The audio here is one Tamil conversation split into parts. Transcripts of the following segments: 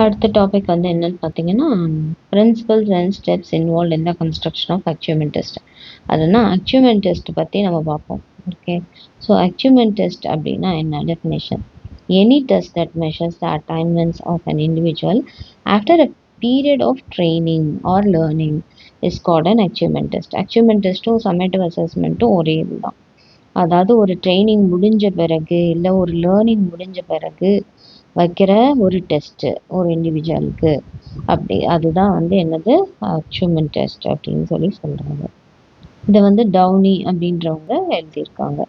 அடுத்த டாபிக் வந்து என்னன்னு பார்த்தீங்கன்னா, principles and steps involved in the construction of achievement test. அதுனா அச்சீவ்மென்ட் டெஸ்ட் பற்றி நம்ம பார்ப்போம். ஓகே, ஸோ அச்சீவ்மென்ட் டெஸ்ட் அப்படின்னா என்ன? Definition: any test that measures the attainments of an individual after a period of training or learning is called an achievement test. Achievement டெஸ்ட்டும் சம்மேட்டிவ் அசஸ்மெண்ட்டும் ஒரே இதுதான். அதாவது ஒரு ட்ரைனிங் முடிஞ்ச பிறகு இல்லை ஒரு லேர்னிங் முடிஞ்ச பிறகு வைக்கிற ஒரு டெஸ்ட்டு ஒரு இண்டிவிஜுவலுக்கு, அப்படி அதுதான் வந்து என்னது? அச்சீவ்மென்ட் டெஸ்ட் அப்படின்னு சொல்லி சொல்கிறாங்க. இதை வந்து டவுனி அப்படின்றவங்க எழுதியிருக்காங்க.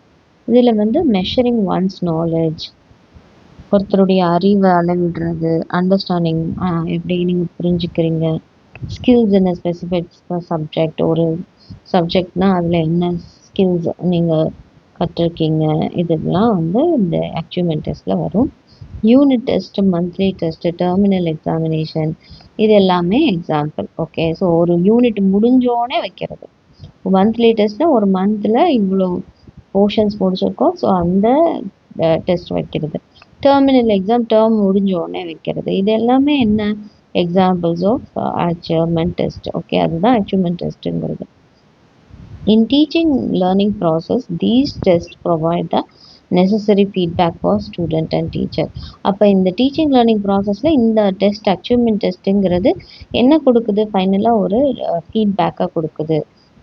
இதில் வந்து மெஷரிங் ஒன்ஸ் நாலேஜ், ஒருத்தருடைய அறிவை அளவிடுறது, அண்டர்ஸ்டாண்டிங் எப்படி நீங்கள் புரிஞ்சுக்கிறீங்க, ஸ்கில்ஸ் இன் ஸ்பெசிஃபிக் சப்ஜெக்ட், ஒரு சப்ஜெக்ட்னா அதில் என்ன ஸ்கில்ஸ் நீங்கள் கற்றுருக்கீங்க, இதெல்லாம் வந்து இந்த அச்சீவ்மென்ட் டெஸ்ட்டில் வரும். Unit test, monthly test, terminal examination, இது எல்லாமே எக்ஸாம்பிள். ஓகே, ஸோ ஒரு யூனிட் முடிஞ்சோடனே வைக்கிறது. மந்த்லி டெஸ்ட்டில் ஒரு மந்தில் இவ்வளோ போர்ஷன்ஸ் முடிச்சிருக்கோம், ஸோ அந்த டெஸ்ட் வைக்கிறது. டெர்மினல் எக்ஸாம் டேர்ம் முடிஞ்சோடனே வைக்கிறது. இது எல்லாமே என்ன? Examples of achievement test. Okay, அதுதான் அச்சீவ்மென்ட் டெஸ்ட்டுங்கிறது. In teaching learning process, these tests provide the necessary feedback for student and teacher. அப்போ இந்த டீச்சிங் லேர்னிங் ப்ராசஸில் இந்த டெஸ்ட் அச்சீவ்மெண்ட் டெஸ்ட்டுங்கிறது என்ன கொடுக்குது? ஃபைனலாக ஒரு ஃபீட்பேக்காக கொடுக்குது.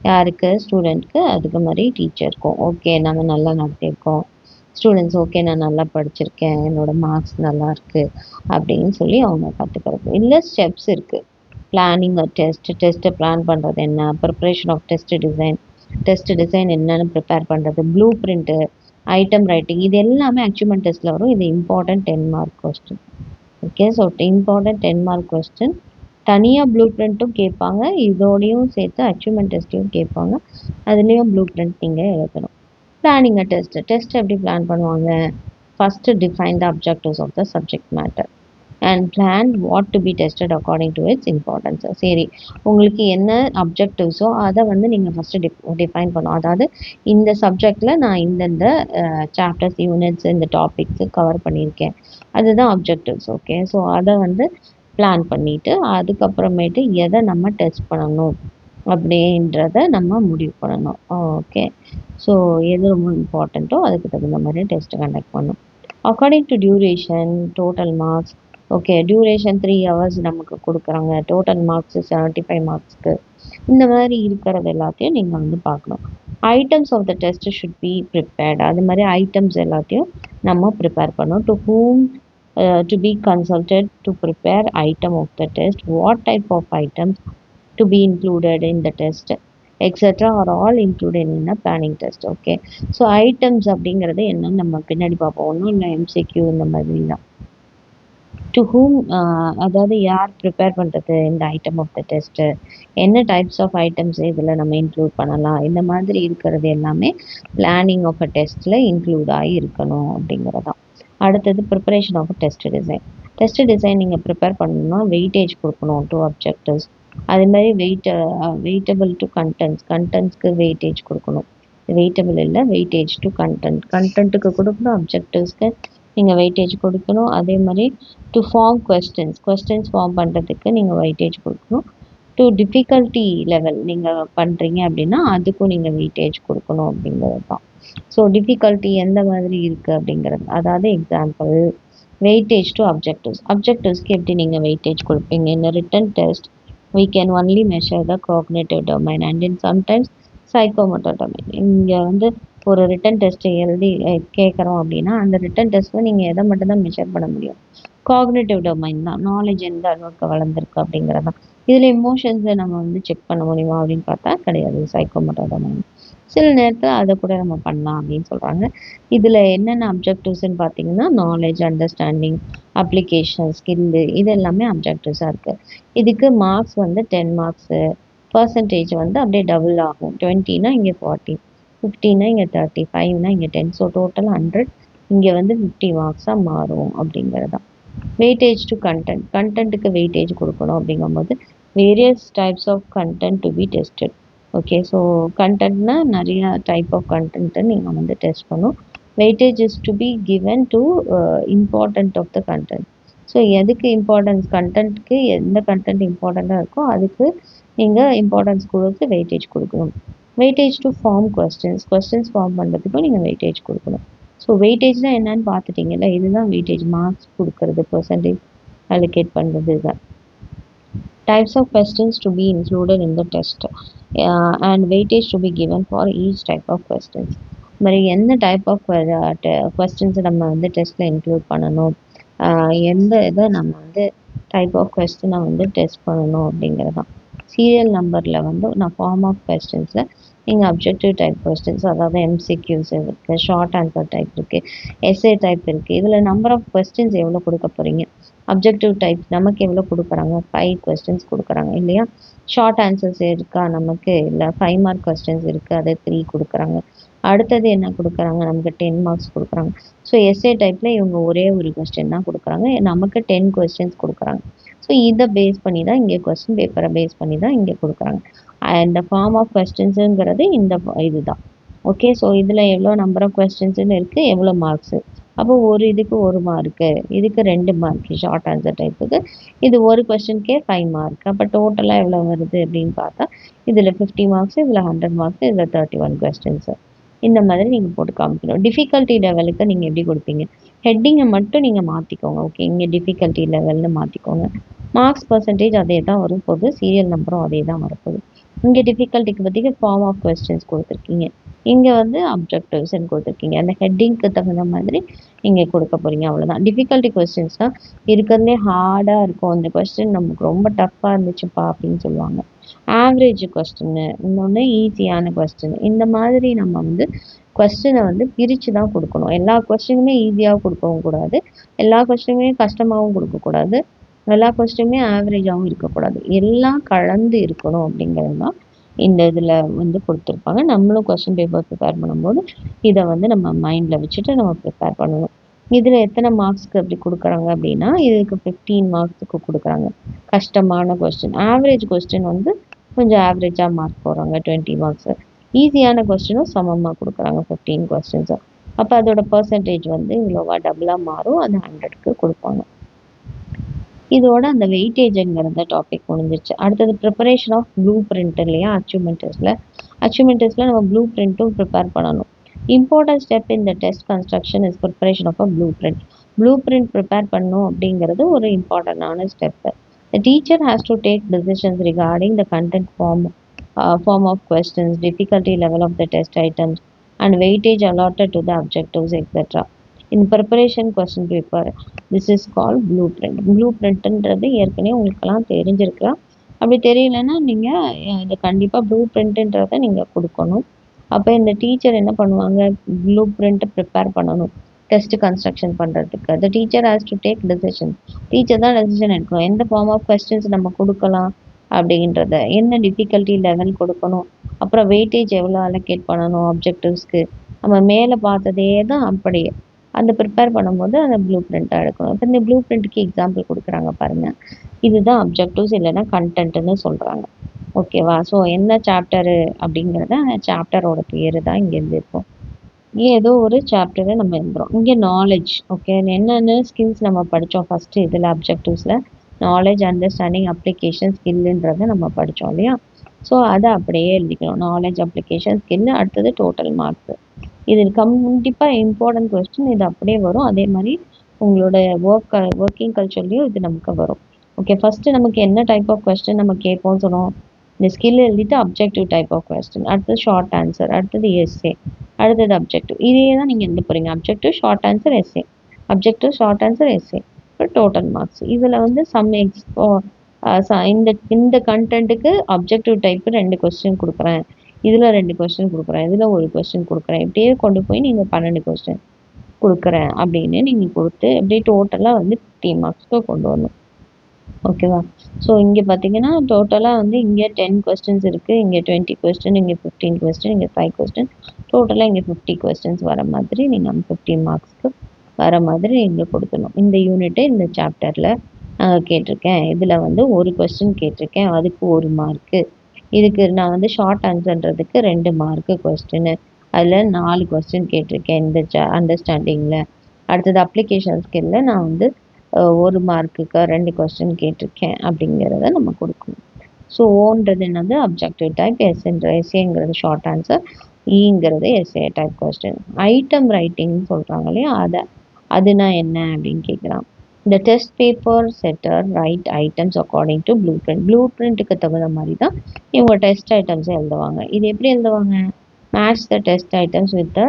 யாருக்கு? ஸ்டூடெண்ட்க்கு, அதுக்கு மாதிரி டீச்சருக்கும். ஓகே, நம்ம நல்லா நடத்தியிருக்கோம், ஸ்டூடெண்ட்ஸ் ஓகே நான் நல்லா படிச்சிருக்கேன், என்னோட மார்க்ஸ் நல்லா இருக்குது அப்படின்னு சொல்லி அவங்க கற்றுக்கிறது. இல்லை ஸ்டெப்ஸ் இருக்குது. பிளானிங் டெஸ்ட்டை பிளான் பண்ணுறது என்ன, ப்ரிப்ரேஷன் ஆஃப் டெஸ்ட் டிசைன் என்னன்னு ப்ரிப்பேர் பண்ணுறது, ப்ளூ பிரிண்ட்டு, ஐட்டம் ரைட்டிங், இது எல்லாமே அச்சீவ்மெண்ட் டெஸ்ட்டில் வரும். இது important 10 mark question. Okay, so important 10 mark question. தனியாக ப்ளூ பிரிண்ட்டும் கேட்பாங்க, இதோடையும் சேர்த்து அச்சீவ்மெண்ட் டெஸ்ட்டையும் கேட்பாங்க. அதுலேயும் ப்ளூ பிரிண்ட் நீங்கள் எழுதணும். பிளானிங் டெஸ்ட் எப்படி பிளான் பண்ணுவாங்க? First define the objectives of the subject matter and plan what to be tested according to its importance. சரி, உங்களுக்கு என்ன அப்ஜெக்டிவ்ஸோ அதை வந்து நீங்கள் ஃபஸ்ட்டு டிஃபைன் பண்ணணும். அதாவது இந்த சப்ஜெக்டில் நான் இந்தந்த சாப்டர்ஸ், யூனிட்ஸ், இந்த டாபிக்ஸு கவர் பண்ணியிருக்கேன், அதுதான் அப்ஜெக்டிவ்ஸ். ஓகே, ஸோ அதை வந்து பிளான் பண்ணிவிட்டு அதுக்கப்புறமேட்டு எதை நம்ம டெஸ்ட் பண்ணணும் அப்படின்றத நம்ம முடிவு பண்ணணும். ஓகே, ஸோ எது ரொம்ப இம்பார்ட்டண்ட்டோ அதுக்கு தகுந்த மாதிரி டெஸ்ட்டு கண்டக்ட் பண்ணணும். According to duration, total marks. Okay, duration 3 hours நமக்கு கொடுக்குறாங்க, டோட்டல் மார்க்ஸு 75 மார்க்ஸ்க்கு, இந்த மாதிரி இருக்கிறது எல்லாத்தையும் நீங்கள் வந்து பார்க்கணும். Items of the test should be prepared. அது மாதிரி ஐட்டம்ஸ் எல்லாத்தையும் நம்ம ப்ரிப்பேர் பண்ணணும். To whom to be consulted to prepare item of the test, what type of items to be included in the test, etcetera are all included in a planning test. Okay, so items அப்படிங்கிறது என்னன்னு நம்ம பின்னாடி பார்ப்போம். ஒன்றும் இல்லை, எம்சிக்யூ இந்த மாதிரி தான். டு ஹூம், அதாவது யார் ப்ரிப்பேர் பண்ணுறது இந்த ஐட்டம் ஆஃப் த டெஸ்ட்டு, என்ன டைப்ஸ் ஆஃப் ஐட்டம்ஸ் இதில் நம்ம இன்க்ளூட் பண்ணலாம், இந்த மாதிரி இருக்கிறது எல்லாமே பிளானிங் ஆஃப் அ டெஸ்ட்டில் இன்க்ளூட் ஆகி இருக்கணும் அப்படிங்கிறதான். அடுத்தது preparation of test design. Test design நீங்கள் ப்ரிப்பேர் பண்ணணும்னா வெயிட்டேஜ் கொடுக்கணும் டு அப்ஜெக்டிவ்ஸ். அதேமாதிரி வெயிட்டபிள் டு கண்டென்ட்ஸ்க்கு வெயிட்டேஜ் கொடுக்கணும். வெயிட்டபிள் இல்லை, வெயிட்டேஜ் டு கண்டென்ட்டுக்கு கொடுக்கணும், அப்ஜெக்டிவ்ஸ்க்கு நீங்கள் வெயிட்டேஜ் கொடுக்கணும். அதே மாதிரி டு ஃபார்ம் கொஸ்டின்ஸ் ஃபார்ம் பண்ணுறதுக்கு நீங்கள் வெயிட்டேஜ் கொடுக்கணும். டு டிஃபிகல்ட்டி லெவல் நீங்கள் பண்ணுறீங்க அப்படின்னா அதுக்கும் நீங்கள் வெயிட்டேஜ் கொடுக்கணும் அப்படிங்கிறது தான். ஸோ டிஃபிகல்ட்டி எந்த மாதிரி இருக்குது அப்படிங்கிறது, அதாவது எக்ஸாம்பிள் வெயிட்டேஜ் டு அப்ஜெக்டிவ்ஸ்க்கு எப்படி நீங்கள் வெயிட்டேஜ் கொடுப்பீங்க? இந்த written test we can only measure the cognitive domain and in sometimes psychomotor domain. இங்கே வந்து ஒரு ரிட்டன் டெஸ்ட்டை எழுதி கேட்குறோம் அப்படின்னா அந்த ரிட்டன் டெஸ்ட்டில் நீங்கள் எதை மட்டும்தான் மெஷர் பண்ண முடியும்? காக்னேட்டிவ் டொமைன் தான், நாலேஜ் எந்த அளவுக்கு வளர்ந்துருக்கு அப்படிங்கிறது தான். இதில் எமோஷன்ஸை நம்ம வந்து செக் பண்ண முடியுமா அப்படின்னு பார்த்தா கிடையாது, சைக்கோமோட்டர் டொமைன். சில நேரத்தில் அதை கூட நம்ம பண்ணலாம் அப்படின்னு சொல்கிறாங்க. இதில் என்னென்ன அப்ஜெக்டிவ்ஸ்ன்னு பார்த்தீங்கன்னா நாலேஜ், அண்டர்ஸ்டாண்டிங், அப்ளிகேஷன், ஸ்கில்லு, இது எல்லாமே அப்ஜெக்டிவ்ஸாக இருக்குது. இதுக்கு மார்க்ஸ் வந்து 10 மார்க்ஸு, பர்சன்டேஜ் வந்து அப்படியே டபுள் ஆகும். 20னா இங்கே 40, 50னா இங்கே 30, 5னா இங்கே 10, ஸோ டோட்டல் 100, இங்கே வந்து 50 மார்க்ஸாக மாறும் அப்படிங்கிறது தான். வெயிட்டேஜ் டு கண்டென்ட்டுக்கு வெயிட்டேஜ் கொடுக்கணும் அப்படிங்கும்போது various types of content to be tested. Okay, so கண்டென்ட்னா நிறையா டைப் ஆஃப் கண்டென்ட்டை நீங்கள் வந்து டெஸ்ட் பண்ணணும். Weightage is to be given to important of the content. So எதுக்கு இம்பார்ட்டன்ஸ், கண்டென்ட்க்கு எந்த கண்டென்ட் இம்பார்ட்டண்ட்டாக இருக்கோ அதுக்கு நீங்கள் இம்பார்ட்டன்ஸ் கொடுத்து வெயிட்டேஜ் கொடுக்கணும். Weightage to form questions form பண்ணுறதுக்கும் நீங்கள் வெயிட்டேஜ் கொடுக்கணும். ஸோ வெயிட்டேஜ்னால் என்னன்னு பார்த்துட்டிங்கல்ல, இதுதான் வெயிட்டேஜ், மார்க்ஸ் கொடுக்கறது, பர்சன்டேஜ் அலோகேட் பண்ணுறது இதுதான். Types of questions to be included in the test and weightage to be given for each type of questions. மாதிரி எந்த டைப் ஆஃப் கொஸ்டின்ஸை நம்ம வந்து டெஸ்ட்டில் இன்க்ளூட் பண்ணணும், எந்த இதை நம்ம வந்து டைப் ஆஃப் கொஸ்டினை வந்து டெஸ்ட் பண்ணணும் அப்படிங்கிறது தான். சீரியல் நம்பரில் வந்து நான் ஃபார்ம் ஆஃப் கொஸ்டின்ஸில் நீங்கள் அப்ஜெக்டிவ் டைப் கொஸ்டின்ஸ், அதாவது எம்சிக்யூஸ் இருக்குது, ஷார்ட் ஆன்சர் டைப் இருக்குது, எஸ்ஏ டைப் இருக்குது. இதில் நம்பர் ஆஃப் கொஸ்டின்ஸ் எவ்வளோ கொடுக்க போகிறீங்க, அப்ஜெக்டிவ் டைப் நமக்கு எவ்வளோ கொடுக்குறாங்க, 5 கொஸ்டின்ஸ் கொடுக்குறாங்க இல்லையா. ஷார்ட் ஆன்சர்ஸ் இருக்கா நமக்கு, இல்லை 5 மார்க் கொஸ்டின்ஸ் இருக்குது, அதை 3 கொடுக்குறாங்க. அடுத்தது என்ன கொடுக்குறாங்க, நமக்கு 10 மார்க்ஸ் கொடுக்குறாங்க. ஸோ எஸ்ஏ டைப்பில் இவங்க ஒரே ஒரு கொஸ்டின் தான் கொடுக்குறாங்க, நமக்கு 10 கொஸ்டின்ஸ் கொடுக்குறாங்க. ஸோ இதை பேஸ் பண்ணி தான் இங்கே கொஸ்டின் பேப்பரை பேஸ் பண்ணி தான் இங்கே கொடுக்குறாங்க. இந்த ஃபார்ம் ஆஃப் கொஸ்டின்ஸுங்கிறது இந்த இதுதான். ஓகே, ஸோ இதில் எவ்வளோ நம்பர் ஆஃப் கொஸ்டின்ஸ்னு இருக்குது, எவ்வளோ மார்க்ஸு. அப்போ ஒரு இதுக்கு 1 மார்க்கு, இதுக்கு 2 மார்க்கு ஷார்ட் ஆன்சர் டைப்புக்கு, இது ஒரு கொஸ்டின்கே 5 மார்க். அப்போ டோட்டலாக எவ்வளோ வருது அப்படின்னு பார்த்தா இதில் 50 மார்க்ஸ், இதில் 100 மார்க்ஸ், இதில் 31 கொஸ்டின்ஸு. இந்த மாதிரி நீங்கள் போட்டு காமிக்கணும். டிஃபிகல்ட்டி லெவலுக்கு நீங்கள் எப்படி கொடுப்பீங்க, ஹெட்டிங்கை மட்டும் நீங்கள் மாற்றிக்கோங்க. ஓகே, இங்கே டிஃபிகல்ட்டி லெவல்னு மாற்றிக்கோங்க. மார்க்ஸ் பர்சன்டேஜ் அதே தான் வரப்போகுது, சீரியல் நம்பரும் அதே தான் வரப்போகுது. இங்கே டிஃபிகல்ட்டிக்கு பற்றி ஃபார்ம் ஆஃப் கொஸ்டின்ஸ் கொடுத்துருக்கீங்க, இங்கே வந்து அப்ஜெக்டிவ்ஸ்ன்னு கொடுத்துருக்கீங்க. அந்த ஹெட்டிங்க்கு தகுந்த மாதிரி நீங்கள் கொடுக்க போகிறீங்க, அவ்வளோதான். டிஃபிகல்ட்டி கொஸ்டின்ஸ்னால் இருக்கிறதுலே ஹார்டாக இருக்கும், அந்த கொஸ்டின் நமக்கு ரொம்ப டஃப்பாக இருந்துச்சுப்பா அப்படின்னு சொல்லுவாங்க. ஆவரேஜ் கொஸ்டின்னு, இன்னொன்று ஈஸியான கொஸ்டின். இந்த மாதிரி நம்ம வந்து கொஸ்டினை வந்து பிரித்து தான் கொடுக்கணும். எல்லா கொஸ்டினுமே ஈஸியாக கொடுக்கவும் கூடாது, எல்லா கொஸ்டினுமே கஷ்டமாகவும் கொடுக்கக்கூடாது, எல்லா கொஸ்டினுமே ஆவரேஜாகவும் இருக்கக்கூடாது, எல்லாம் கலந்து இருக்கணும் அப்படிங்கிறது தான் இந்த இதில் வந்து கொடுத்துருப்பாங்க. நம்மளும் கொஸ்டின் பேப்பர் ப்ரிப்பேர் பண்ணும்போது இதை வந்து நம்ம மைண்டில் வச்சுட்டு நம்ம ப்ரிப்பேர் பண்ணணும். இதில் எத்தனை மார்க்ஸ்க்கு அப்படி கொடுக்குறாங்க அப்படின்னா, இதுக்கு 15 மார்க்ஸுக்கு கொடுக்குறாங்க கஷ்டமான கொஸ்டின். ஆவரேஜ் கொஸ்டின் வந்து கொஞ்சம் ஆவரேஜாக மார்க் போடுறாங்க 20 மார்க்ஸு. ஈஸியான கொஸ்டினும் சமமாக கொடுக்குறாங்க 15 கொஸ்டின்ஸு. அப்போ அதோட பர்சன்டேஜ் வந்து இவ்வளோவா டபுளாக மாறும், அது 100க்கு கொடுப்பாங்க. இதோட அந்த வெயிட்டேஜுங்கிறத டாபிக் முடிஞ்சிருச்சு. அடுத்தது ப்ரிப்பரேஷன் ஆஃப் ப்ளூ பிரிண்ட் இல்லையா, அச்சீவ்மெண்ட் டெஸ்ட்டில் நம்ம ப்ளூ பிரிண்ட்டும் ப்ரிப்பேர் பண்ணணும். இம்பார்ட்டன்ட் ஸ்டெப் இந்த test construction is preparation of a blueprint. Blueprint prepare பண்ணணும் அப்படிங்கிறது ஒரு இம்பார்ட்டண்டான step. The teacher has to take decisions regarding the content form of questions, difficulty level of the test items, and weightage allotted to the objectives, etc. In preparation question paper, this is called blueprint. blueprintன்றது ஏற்கனவே உங்களுக்கெல்லாம் தெரிஞ்சிருக்கலாம். அப்படி தெரியலன்னா நீங்கள் இது கண்டிப்பாக ப்ளூ பிரிண்ட்டுன்றதை நீங்கள் கொடுக்கணும். அப்போ இந்த டீச்சர் என்ன பண்ணுவாங்க, ப்ளூ பிரிண்ட்டை ப்ரிப்பேர் பண்ணணும் டெஸ்ட் கன்ஸ்ட்ரக்ஷன் பண்ணுறதுக்கு. த teacher has to take decision. Teacher தான் டெசிஷன் எடுக்கணும், எந்த ஃபார்ம் ஆஃப் கொஸ்டின்ஸ் நம்ம கொடுக்கலாம் அப்படின்றத, என்ன டிஃபிகல்ட்டி லெவல் கொடுக்கணும், அப்புறம் வெயிட்டேஜ் எவ்வளோ அலோகேட் பண்ணணும் அப்ஜெக்டிவ்ஸ்க்கு. நம்ம மேலே பார்த்ததே தான் அப்படியே அந்த ப்ரிப்பேர் பண்ணும்போது அந்த ப்ளூ பிரிண்ட்டாக எடுக்கணும். இப்போ இந்த ப்ளூ பிரிண்ட்டுக்கு எக்ஸாம்பிள் கொடுக்குறாங்க பாருங்கள், இதுதான் அப்ஜெக்டிவ்ஸ் இல்லைன்னா கண்டென்ட்டுன்னு சொல்கிறாங்க. ஓகேவா, ஸோ என்ன சாப்டரு அப்படிங்கிறத அந்த சாப்டரோட பேர் தான் இங்கேருந்து இருக்கும். இங்கே ஏதோ ஒரு சாப்டரை நம்ம எழுதுகிறோம். இங்கே நாலேஜ், ஓகே, என்னென்ன ஸ்கில்ஸ் நம்ம படித்தோம் ஃபஸ்ட்டு இதில் அப்ஜெக்டிவ்ஸில், நாலேஜ், அண்டர்ஸ்டாண்டிங், அப்ளிகேஷன், ஸ்கில்லுன்றதை நம்ம படித்தோம் இல்லையா. ஸோ அதை அப்படியே எழுதிக்கணும், நாலேஜ், அப்ளிகேஷன், ஸ்கில், அடுத்தது டோட்டல் மார்க்ஸு. இது கண்டிப்பாக இம்பார்ட்டன்ட் கொஸ்டின், இது அப்படியே வரும். அதே மாதிரி உங்களோட ஒர்க்கிங் கல்ச்சர்லேயும் இது நமக்கு வரும். ஓகே, ஃபஸ்ட்டு நமக்கு என்ன டைப் ஆஃப் கொஸ்டின் நம்ம கேட்போம்னு சொன்னோம், இந்த ஸ்கில் எழுதிட்டு அப்ஜெக்டிவ் டைப் ஆஃப் கொஸ்டின், அடுத்தது ஷார்ட் ஆன்சர், அடுத்தது எஸ்ஏ, அடுத்தது அப்ஜெக்டிவ். இதே தான் நீங்கள் எழுத போகிறீங்க, objective, short answer, SA, objective, short answer, SA, total marks. இதில் வந்து இந்த கண்டென்ட்டுக்கு அப்ஜெக்டிவ் டைப்பு 2 கொஸ்டின் கொடுக்குறேன், இதில் 2 கொஸ்டின் கொடுக்குறேன், இதில் ஒரு கொஸ்டின் கொடுக்குறேன், இப்படியே கொண்டு போய் நீங்கள் 12 கொஸ்டின் கொடுக்குறேன் அப்படின்னு நீங்கள் கொடுத்து இப்படியே டோட்டலாக வந்து 50 மார்க்ஸ்க்கு கொண்டு வரணும். ஓகேவா, ஸோ இங்கே பார்த்தீங்கன்னா டோட்டலாக வந்து இங்கே 10 கொஸ்டின்ஸ் இருக்குது, இங்கே 20 கொஸ்டின், இங்கே 15 கொஸ்டின், இங்கே 5 கொஸ்டின், டோட்டலாக இங்கே 50 கொஸ்டின்ஸ் வர மாதிரி நீங்கள் 50 மார்க்ஸ்க்கு வர மாதிரி நீங்கள் கொடுக்கணும். இந்த யூனிட்டு இந்த சாப்டரில் கேட்டிருக்கேன், இதில் வந்து ஒரு கொஸ்டின் கேட்டிருக்கேன், அதுக்கு 1 மார்க்கு, இதுக்கு நான் வந்து ஷார்ட் ஆன்சர்ன்றதுக்கு 2 மார்க்கு கொஸ்டின்னு, அதில் 4 கொஸ்டின் கேட்டிருக்கேன் இந்த அண்டர்ஸ்டாண்டிங்கில். அடுத்தது அப்ளிகேஷன் ஸ்கில்ல நான் வந்து 1 மார்க்குக்கு 2 கொஸ்டின் கேட்டிருக்கேன் அப்படிங்கிறத நம்ம கொடுக்கணும். ஸோ ஓன்றது என்னது அப்ஜெக்டிவ் டைப், எஸ்ஏங்கிறது ஷார்ட் ஆன்சர், ஈங்கிறது எஸ்ஏ டைப் கொஸ்டின். ஐட்டம் ரைட்டிங்னு சொல்கிறாங்க இல்லையா, அதுனா என்ன அப்படின்னு கேட்குறான். இந்த test paper setter write items according to blueprint. ப்ளூ பிரிண்ட்டுக்கு தகுந்த மாதிரி தான் இவங்க டெஸ்ட் ஐட்டம்ஸை எழுதுவாங்க. இது எப்படி எழுதுவாங்க? Match the test items with the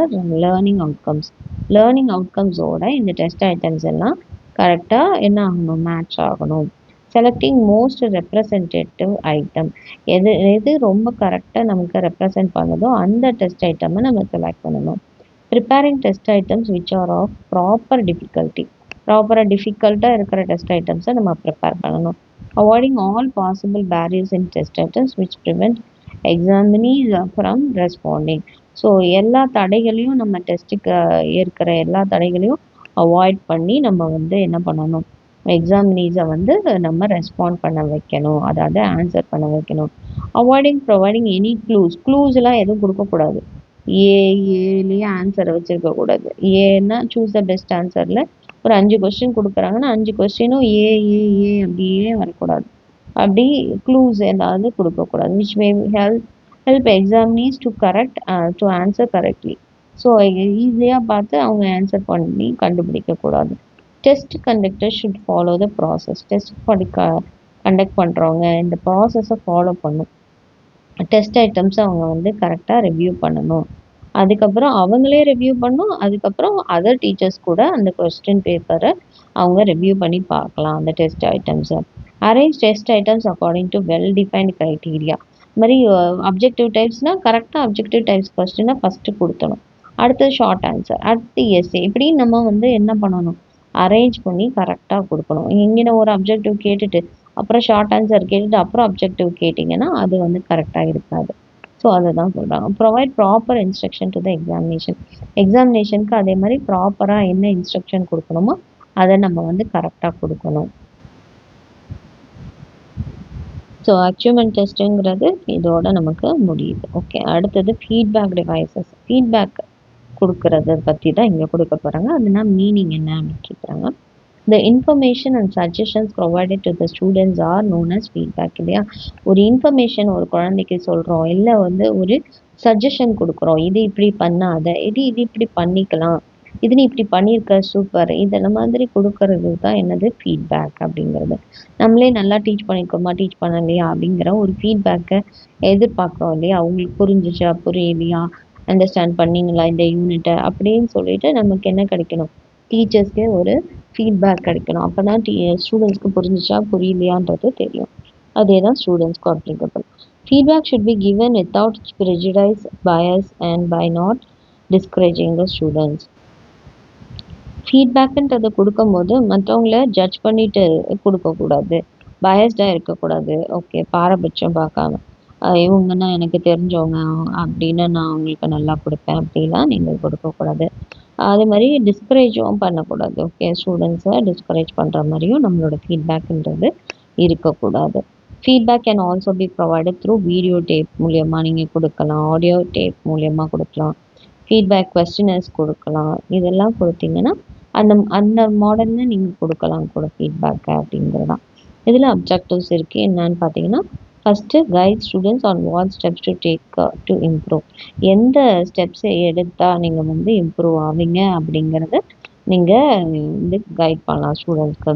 learning outcomes. Learning அவுட்கம்ஸோட இந்த டெஸ்ட் ஐட்டம்ஸ் எல்லாம் கரெக்டாக என்ன ஆகணும்? மேட்ச் ஆகணும். Selecting most representative item. எது ரொம்ப கரெக்டாக நமக்கு ரெப்ரசன்ட் பண்ணுதோ அந்த டெஸ்ட் ஐட்டமை நம்ம செலக்ட் பண்ணணும். Preparing test items which are of proper difficulty. ப்ராப்பராக டிஃபிகல்ட்டாக இருக்கிற டெஸ்ட் ஐட்டம்ஸை நம்ம ப்ரிப்பேர் பண்ணணும். Avoiding all possible barriers in test items which prevent examinees from responding. So எல்லா தடைகளையும் நம்ம டெஸ்ட்டுக்கு இருக்கிற எல்லா தடைகளையும் அவாய்ட் பண்ணி நம்ம வந்து என்ன பண்ணணும்? எக்ஸாமினீஸை வந்து நம்ம ரெஸ்பாண்ட் பண்ண வைக்கணும், அதாவது ஆன்சர் பண்ண வைக்கணும். அவாய்டிங் ப்ரொவைடிங் எனி க்ளூஸ்லாம் எதுவும் கொடுக்கக்கூடாது. ஏலேயே ஆன்சரை வச்சுருக்கக்கூடாது. ஏன்னா சூஸ் த பெஸ்ட் ஆன்சரில் ஒரு 5 கொஸ்டின் கொடுக்குறாங்கன்னா 5 கொஸ்டினும் ஏ அப்படியே வரக்கூடாது. அப்படி க்ளூஸ் ஏதாவது கொடுக்கக்கூடாது. Which may help examinees to answer correctly. So ஈஸியாக பார்த்து அவங்க ஆன்சர் பண்ணி கண்டுபிடிக்கக்கூடாது. Test conductor should follow the process. Test conduct பண்ணுறவங்க இந்த ப்ராசஸை ஃபாலோ பண்ணும். டெஸ்ட் ஐட்டம்ஸை அவங்க வந்து கரெக்டாக ரிவ்யூ பண்ணணும். அதுக்கப்புறம் அவங்களே ரிவ்யூ பண்ணணும். அதுக்கப்புறம் அதர் டீச்சர்ஸ் கூட அந்த கொஸ்டின் பேப்பரை அவங்க ரிவ்யூ பண்ணி பார்க்கலாம் அந்த டெஸ்ட் ஐட்டம்ஸை. Arrange test items according to well defined criteria. இது மாதிரி அப்ஜெக்டிவ் டைப்ஸ்னால் கரெக்டாக அப்ஜெக்டிவ் டைப்ஸ் கொஸ்டினை ஃபஸ்ட்டு கொடுத்தணும். அடுத்தது ஷார்ட் ஆன்சர், அடுத்து எஸ்ஏ. இப்படி நம்ம வந்து என்ன பண்ணணும்? அரேஞ்ச் பண்ணி கரெக்டாக கொடுக்கணும். இங்கே ஒரு அப்ஜெக்டிவ் கேட்டுட்டு அப்புறம் ஷார்ட் ஆன்சர் கேட்டுட்டு அப்புறம் அப்ஜெக்டிவ் கேட்டிங்கன்னா அது வந்து கரெக்டாக இருக்காது. ஸோ அதை தான் சொல்கிறாங்க. Provide proper instruction to the எக்ஸாமினேஷனுக்கு அதே மாதிரி ப்ராப்பராக என்ன இன்ஸ்ட்ரக்ஷன் கொடுக்கணுமோ அதை நம்ம வந்து கரெக்டாக கொடுக்கணும். ஸோ அச்சீவ்மெண்ட் டெஸ்ட்டுங்கிறது இதோட நமக்கு முடியுது. ஓகே, அடுத்தது ஃபீட்பேக் டிவைசஸ். ஃபீட்பேக் கொடுக்கறத பற்றி தான் இங்கே கொடுக்க போகிறாங்க. அதுனா மீனிங் என்ன அப்படின்னு கேட்குறாங்க. The information and suggestions provided to the students are known as feedback. இல்லையா, ஒரு இன்ஃபர்மேஷன் ஒரு குழந்தைக்கு சொல்கிறோம், இல்லை வந்து ஒரு சஜஷன் கொடுக்குறோம். இது இப்படி பண்ணாத, இது இப்படி பண்ணிக்கலாம், இது நீ இப்படி பண்ணியிருக்க சூப்பர், இதெல்லாம் மாதிரி கொடுக்கறது தான் என்னது? ஃபீட்பேக் அப்படிங்கிறது. நம்மளே நல்லா டீச் பண்ணியிருக்கோமா, டீச் பண்ணலையா அப்படிங்கிற ஒரு ஃபீட்பேக்கை எதிர்பார்க்குறோம் இல்லையா. அவங்களுக்கு புரிஞ்சிச்சா, புரியலையா, அண்டர்ஸ்டாண்ட் பண்ணிங்களா இந்த யூனிட்டை அப்படின்னு சொல்லிட்டு நமக்கு என்ன கிடைக்கணும்? டீச்சர்ஸ்க்கே ஒரு ஃபீட்பேக் கிடைக்கணும். அப்போ தான் ஸ்டூடெண்ட்ஸ்க்கு புரிஞ்சிச்சா புரியலையான்றது தெரியும். அதே தான் ஸ்டூடெண்ட்ஸ்க்கு applicable. Feedback should be given without prejudice, bias and by not discouraging the students. ஃபீட்பேக்குன்றதை கொடுக்கும்போது மற்றவங்கள ஜட்ஜ் பண்ணிட்டு கொடுக்கக்கூடாது, பயஸ்டாக இருக்கக்கூடாது. ஓகே, பாரபட்சம் பார்க்காம இவங்கன்னா எனக்கு தெரிஞ்சவங்க அப்படின்னு நான் அவங்களுக்கு நல்லா கொடுப்பேன் அப்படிலாம் நீங்கள் கொடுக்கக்கூடாது. அதே மாதிரி டிஸ்கரேஜும் பண்ணக்கூடாது. ஓகே, ஸ்டூடெண்ட்ஸை டிஸ்கரேஜ் பண்ணுற மாதிரியும் நம்மளோட ஃபீட்பேக்குன்றது இருக்கக்கூடாது. Feedback can also be provided through video tape மூலியமாக நீங்கள் கொடுக்கலாம், ஆடியோ டேப் மூலியமாக கொடுக்கலாம், ஃபீட்பேக் கொஸ்டினர்ஸ் கொடுக்கலாம். இதெல்லாம் கொடுத்தீங்கன்னா அந்த அந்த மாடலில் நீங்கள் கொடுக்கலாம் கூட ஃபீட்பேக்கை அப்படிங்கிறது தான். இதில் அப்ஜெக்டிவ்ஸ் இருக்குது. என்னன்னு பார்த்தீங்கன்னா, first guide students on what steps to take to improve. எந்த ஸ்டெப்ஸை எடுத்தால் நீங்கள் வந்து இம்ப்ரூவ் ஆவீங்க அப்படிங்கிறத நீங்கள் வந்து கைட் பண்ணலாம் ஸ்டூடெண்ட்ஸ்க்கு.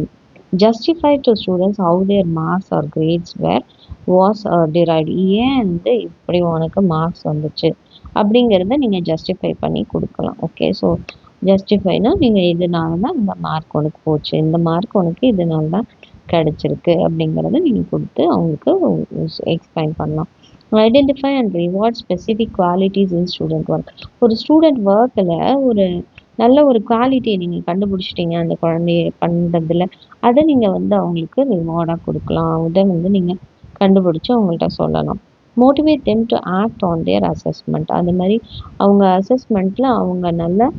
Justify to students how their marks or grades were was derived. ஏன் வந்து இப்படி உனக்கு மார்க்ஸ் வந்துச்சு அப்படிங்கிறத நீங்கள் ஜஸ்டிஃபை பண்ணி கொடுக்கலாம். ஓகே, ஸோ ஜஸ்டிஃபைனா நீங்கள் இதனால தான் இந்த மார்க் உனக்கு போச்சு, இந்த மார்க் உனக்கு இதனால தான் கிடச்சிருக்கு அப்படிங்கிறத நீங்கள் கொடுத்து அவங்களுக்கு எக்ஸ்பிளைன் பண்ணலாம். Identify and reward specific qualities in student work. ஒரு ஸ்டூடெண்ட் ஒர்க்கில் ஒரு நல்ல ஒரு குவாலிட்டியை நீங்கள் கண்டுபிடிச்சிட்டிங்க அந்த குழந்தைய பண்ணுறதுல, அதை நீங்கள் வந்து அவங்களுக்கு ரிவார்டாக கொடுக்கலாம். அதை வந்து நீங்கள் கண்டுபிடிச்சி அவங்கள்ட்ட சொல்லலாம். Motivate them to act on their assessment. அது மாதிரி அவங்க அசஸ்மெண்ட்டில் அவங்க நல்லா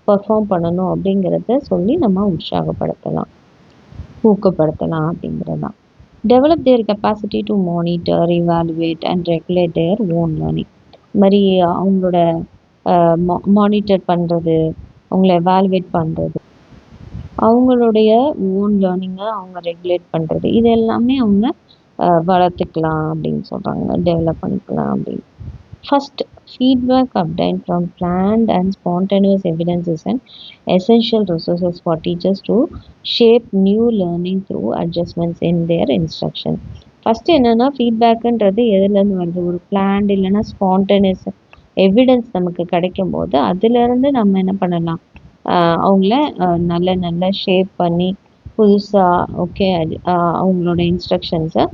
பர்ஃபார்ம் பண்ணணும் அப்படிங்கிறத சொல்லி நம்ம உற்சாகப்படுத்தலாம், ஊக்கப்படுத்தலாம் அப்படிங்கிறது தான். Develop there capacity to monitor, evaluate and regulate their own learning. இது மாதிரி அவங்களோட மானிட்டர் பண்ணுறது, அவங்கள எவாலுவேட் பண்ணுறது, அவங்களுடைய ஓன் லேர்னிங்கை அவங்க ரெகுலேட் பண்ணுறது, இது எல்லாமே அவங்க வளர்த்துக்கலாம் அப்படின்னு சொல்கிறாங்க, டெவலப் பண்ணிக்கலாம் அப்படின்னு. First, feedback obtained from planned and spontaneous evidence is an essential resources for teachers to shape new learning through adjustments in their instruction. First என்னன்னா ஃபீட்பேக்குன்றது எதுலேருந்து வருது, ஒரு பிளான்ட் இல்லைன்னா ஸ்பான்டேனியஸ் எவிடன்ஸ் நமக்கு கிடைக்கும் போது அதுலேருந்து நம்ம என்ன பண்ணலாம், அவங்கள நல்ல நல்ல ஷேப் பண்ணி புதுசாக ஓகே அவங்களோட இன்ஸ்ட்ரக்ஷன்ஸை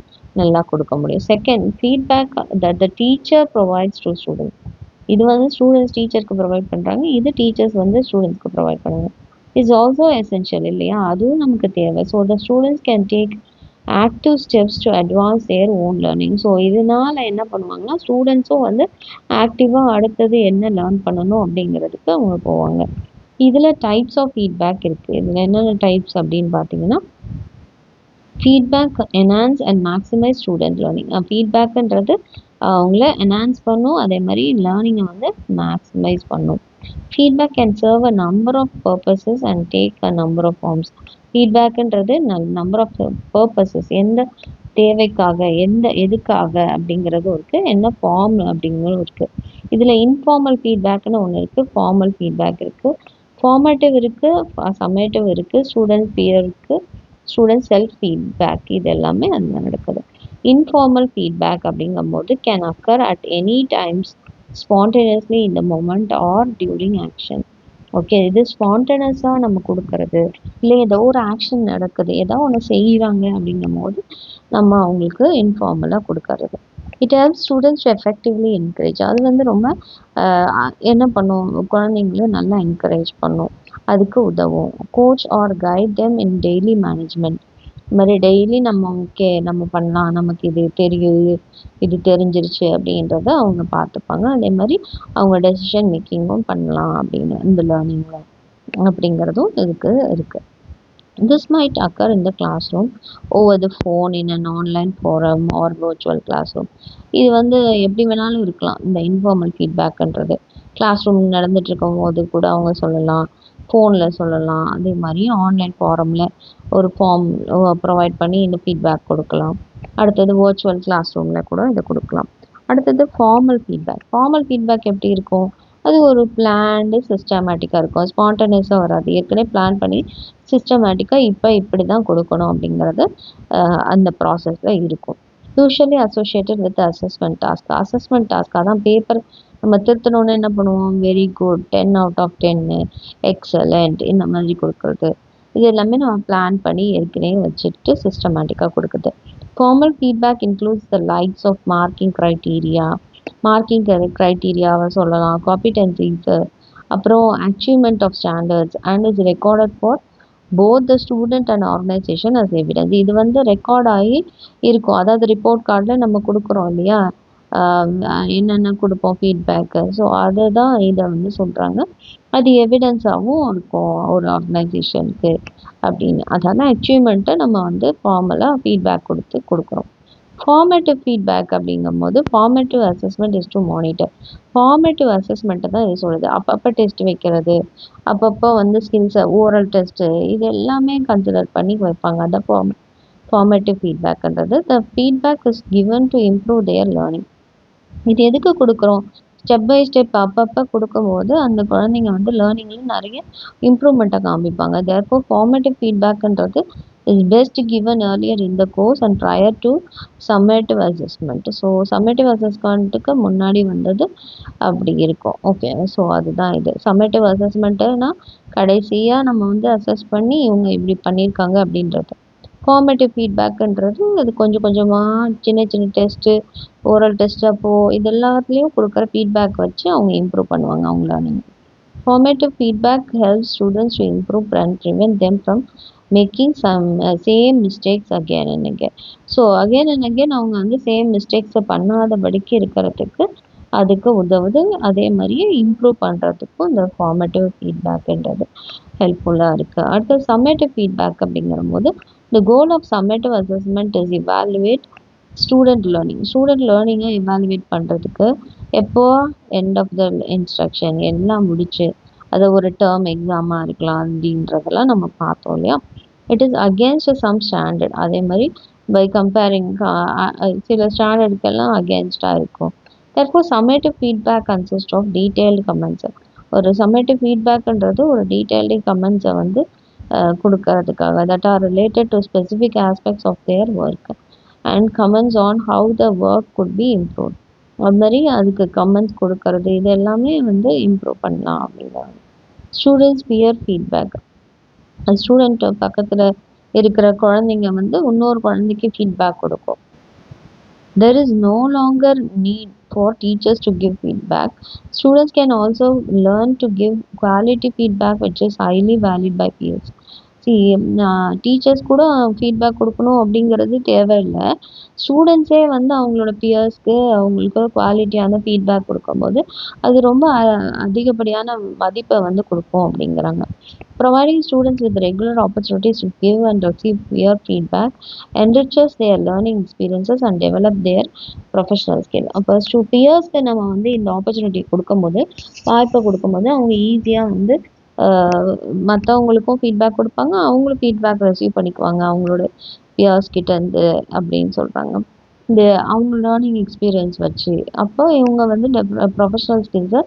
நல்லா கொடுக்க முடியும். Second, feedback that the teacher provides to student. இது வந்து ஸ்டூடெண்ட்ஸ் டீச்சருக்கு ப்ரொவைட் பண்ணுறாங்க, இது டீச்சர்ஸ் வந்து ஸ்டூடெண்ட்ஸ்க்கு ப்ரொவைட் பண்ணுறாங்க. இட்ஸ் ஆல்சோ எசென்ஷியல் இல்லையா, அதுவும் நமக்கு தேவை. So the students can take active steps to advance their own learning. So இதனால் என்ன பண்ணுவாங்கன்னா ஸ்டூடெண்ட்ஸும் வந்து ஆக்டிவாக அடுத்தது என்ன லேர்ன் பண்ணணும் அப்படிங்கிறதுக்கு அவங்க போவாங்க. இதில் டைப்ஸ் ஆஃப் ஃபீட்பேக் இருக்குது. இதில் என்னென்ன டைப்ஸ் அப்படின்னு பார்த்தீங்கன்னா, feedback enhance and maximise student learning. ஃபீட்பேக்குன்றது அவங்கள என்ஹான்ஸ் பண்ணும், அதே மாதிரி லேர்னிங்கை வந்து மேக்ஸிமைஸ் பண்ணும். Feedback can serve a number of purposes and take a number of forms. ஃபீட்பேக்குன்றது நம்பர் ஆஃப் பர்பஸஸ், எந்த தேவைக்காக எதுக்காக அப்படிங்கிறதும் இருக்குது, என்ன ஃபார்ம் அப்படிங்கிறதும் இருக்குது. இதில் இன்ஃபார்மல் ஃபீட்பேக்னு ஒன்று இருக்குது, ஃபார்மல் ஃபீட்பேக் இருக்குது, ஃபார்மேட்டிவ் இருக்குது, சம்மேட்டிவ் இருக்குது, ஸ்டூடெண்ட் பியர் இருக்குது, ஸ்டூடெண்ட் செல்ஃப் ஃபீட்பேக். இது எல்லாமே அதில் நடக்குது. இன்ஃபார்மல் ஃபீட்பேக் அப்படிங்கும்போது can occur at any times spontaneously in the moment or during action. Okay, இது ஸ்பான்டேனியஸாக நம்ம கொடுக்கறது, இல்லை ஏதோ ஒரு ஆக்ஷன் நடக்குது, ஏதோ ஒன்று செய்கிறாங்க அப்படிங்கும் போது நம்ம அவங்களுக்கு இன்ஃபார்மலாக கொடுக்கறது. It helps students to effectively encourage. அது வந்து ரொம்ப என்ன பண்ணும், குழந்தைங்களும் நல்லா என்கரேஜ் பண்ணும், அதுக்கு உதவும். Coach R guide them in daily management. இது மாதிரி டெய்லி நம்ம ஓகே நம்ம பண்ணலாம், நமக்கு இது தெரியும், இது தெரிஞ்சிருச்சு அப்படின்றத அவங்க பார்த்துப்பாங்க. அதே மாதிரி அவங்க டெசிஷன் மேக்கிங்கும் பண்ணலாம் அப்படின்னு இந்த லேர்னிங்கில் அப்படிங்கிறதும் இதுக்கு இருக்குது. This might occur in the classroom, over the phone, in an online forum or virtual classroom. இது வந்து எப்படி வேணாலும் இருக்கலாம். இந்த இன்ஃபார்மல் ஃபீட்பேக்குன்றது கிளாஸ் ரூம் நடந்துட்டு இருக்கும் போது கூட அவங்க சொல்லலாம், ஃபோனில் சொல்லலாம், அதே மாதிரி ஆன்லைன் ஃபாரமில் ஒரு ஃபார்ம் ப்ரொவைட் பண்ணி இந்த ஃபீட்பேக் கொடுக்கலாம். அடுத்தது வர்ச்சுவல் கிளாஸ் ரூமில் கூட இதை கொடுக்கலாம். அடுத்தது ஃபார்மல் ஃபீட்பேக். ஃபார்மல் ஃபீட்பேக் எப்படி இருக்கும், அது ஒரு பிளான்டு சிஸ்டமேட்டிக்காக இருக்கும், ஸ்பான்டேனியஸாக வராது. ஏற்கனவே பிளான் பண்ணி சிஸ்டமேட்டிக்காக இப்போ இப்படி தான் கொடுக்கணும் அப்படிங்கிறது அந்த ப்ராசஸில் இருக்கும். Usually associated with assessment task. Assessment டாஸ்க்காக தான் பேப்பர் நம்ம திருத்தணுன்னு என்ன பண்ணுவோம், very good, 10 out of 10, excellent, இந்த மாதிரி கொடுக்குறது. இது எல்லாமே நம்ம பிளான் பண்ணி ஏற்கனவே வச்சுட்டு சிஸ்டமேட்டிக்காக கொடுக்குது. Formal feedback includes the likes of marking க்ரைட்டீரியாவை சொல்லலாம், காம்பிடென்சிஸ், அப்புறம் achievement of standards and is recorded for both the student and organisation as evidence. இது வந்து ரெக்கார்ட் ஆகி இருக்கும், அதாவது ரிப்போர்ட் கார்டில் நம்ம கொடுக்குறோம் இல்லையா, என்னென்ன கொடுப்போம் ஃபீட்பேக்கு. ஸோ அதை தான் இதை வந்து சொல்கிறாங்க, அது எவிடன்ஸாகவும் இருக்கும் ஒரு ஆர்கனைசேஷனுக்கு அப்படின்னு. அதனால் அச்சீவ்மெண்ட்டை நம்ம வந்து ஃபார்மலாக ஃபீட்பேக் கொடுக்குறோம். ஃபார்மேட்டிவ் ஃபீட்பேக் அப்படிங்கும்போது formative assessment is to monitor. Formative அசஸ்மெண்ட்டை தான் இது சொல்லுது. அப்பப்போ டெஸ்ட் வைக்கிறது, அப்பப்போ வந்து ஸ்கில்ஸை ஓரல் டெஸ்ட்டு, இது எல்லாமே கன்சிடர் பண்ணி வைப்பாங்க. அதான் ஃபார்மேட்டிவ் ஃபீட்பேக்குன்றது. The feedback is given to improve their learning. இது எதுக்கு கொடுக்குறோம், ஸ்டெப் பை ஸ்டெப் அப்பப்போ கொடுக்கும்போது அந்த குழந்தைங்க வந்து லேர்னிங்கில் நிறைய இம்ப்ரூவ்மெண்ட்டை காமிப்பாங்க. தேர்ஃபோர் ஃபார்மேட்டிவ் ஃபீட்பேக்குன்றது is best given earlier in the course and prior to summative assessment. So summative அசஸ்மெண்ட்டுக்கு முன்னாடி வந்தது அப்படி இருக்கும். ஓகே, ஸோ அதுதான் இது. சம்மேட்டிவ் அசஸ்மெண்ட்டுனா கடைசியாக நம்ம வந்து அசஸ் பண்ணி இவங்க இப்படி பண்ணியிருக்காங்க அப்படின்றது. ஃபார்மேட்டிவ் ஃபீட்பேக்குன்றது அது கொஞ்சம் கொஞ்சமாக சின்ன சின்ன டெஸ்ட்டு, ஓரல் டெஸ்ட், அப்போது இது எல்லாத்துலேயும் கொடுக்குற ஃபீட்பேக் வச்சு அவங்க இம்ப்ரூவ் பண்ணுவாங்க அவங்க learning. Formative feedback helps students to improve and prevent them from making some same mistakes again and again. So again and again அவங்க வந்து சேம் மிஸ்டேக்ஸை பண்ணாதபடிக்கு இருக்கிறதுக்கு அதுக்கு உதவுது. அதே மாதிரியே இம்ப்ரூவ் பண்ணுறதுக்கும் இந்த ஃபார்மேட்டிவ் ஃபீட்பேக்குன்றது ஹெல்ப்ஃபுல்லாக இருக்குது. அடுத்து சம்மேட்டிவ் ஃபீட்பேக் அப்படிங்கிறபோது the goal of summative assessment is evaluate student லேர்னிங்கை எவாலுவேட் பண்ணுறதுக்கு எப்போ எண்ட் ஆஃப் த இன்ஸ்ட்ரக்ஷன் எல்லாம் முடிச்சு அது ஒரு டேர்ம் எக்ஸாமாக இருக்கலாம் அப்படின்றதெல்லாம் நம்ம பார்த்தோம் இல்லையா. It is against some standard. அதே மாதிரி பை கம்பேரிங் சில ஸ்டாண்டர்டுக்கெல்லாம் அகேன்ஸ்டாக இருக்கும். therefore summative feedback consists of detailed comments. ஒரு summative feedbackன்றது ஒரு detailed comments-அ வந்து கொடுக்கறதுக்காக that are related to specific aspects of their work and comments on how the work could be improved. அது மாதிரி அதுக்கு கமெண்ட்ஸ் கொடுக்கறது இது எல்லாமே வந்து இம்ப்ரூவ் பண்ணலாம் அப்படிங்கிறாங்க. Students pier feedback. ஸ்டூடெண்ட் பக்கத்தில் இருக்கிற குழந்தைங்க வந்து இன்னொரு குழந்தைக்கு ஃபீட்பேக் கொடுக்கும். There is no longer need for teachers to give feedback. Students can also learn to give quality feedback which is highly valued by peers. Teachers கூட ஃபீட்பேக் கொடுக்கணும் அப்படிங்கிறது தேவையில்லை. ஸ்டூடெண்ட்ஸே வந்து அவங்களோட பியர்ஸ்க்கு அவங்களுக்கு குவாலிட்டியான ஃபீட்பேக் கொடுக்கும்போது அது ரொம்ப அதிகப்படியான மதிப்பை வந்து கொடுக்கும் அப்படிங்கிறாங்க. Providing students with regular opportunities to give and receive peer feedback enriches their learning experiences and develop their professional skill. அப்போ பியர்ஸ்க்கு நம்ம வந்து இந்த ஆப்பர்ச்சுனிட்டி கொடுக்கும்போது வாய்ப்பை கொடுக்கும்போது அவங்க ஈஸியாக வந்து மற்றவங்களுக்கும் ஃபீட்பேக் கொடுப்பாங்க, அவங்களும் ஃபீட்பேக் ரிசீவ் பண்ணிக்குவாங்க அவங்களோட பியர்ஸ் கிட்டேருந்து அப்படின்னு சொல்கிறாங்க. இந்த அவங்க லேர்னிங் எக்ஸ்பீரியன்ஸ் வச்சு அப்போ இவங்க வந்து ப்ரொஃபஷனல் ஸ்கில்ஸை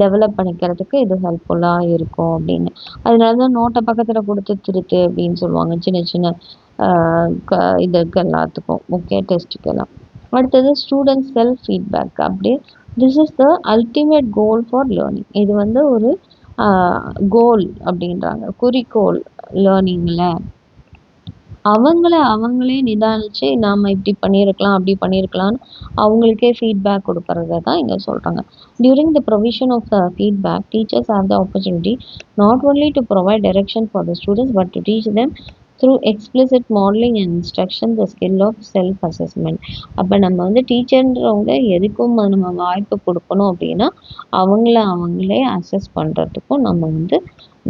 டெவலப் பண்ணிக்கிறதுக்கு இது ஹெல்ப்ஃபுல்லாக இருக்கும் அப்படின்னு. அதனால தான் நோட்டை பக்கத்தில் கொடுத்து திருத்து அப்படின்னு சொல்லுவாங்க சின்ன சின்ன இதுக்கு எல்லாத்துக்கும், ஓகே, டெஸ்ட்டுக்கெல்லாம். அடுத்தது ஸ்டூடெண்ட் செல்ஃப் ஃபீட்பேக். அப்படியே this is the ultimate goal for learning. இது வந்து ஒரு கோல் அப்படின்றாங்க, குறிக்கோள் லேர்னிங்கில். அவங்களே நிதானிச்சு நாம் இப்படி பண்ணியிருக்கலாம் அப்படி பண்ணியிருக்கலாம்னு அவங்களுக்கே ஃபீட்பேக் கொடுக்கறத தான் இங்கே சொல்கிறாங்க. During the provision of the feedback teachers have the opportunity not only to provide direction for the students but to teach them through explicit modelling and instruction the skill of self assessment. அப்போ நம்ம வந்து டீச்சர்ன்றவங்க எதுக்கும் நம்ம வாய்ப்பு கொடுக்கணும் அப்படின்னா அவங்களே அசஸ் பண்ணுறதுக்கும் நம்ம வந்து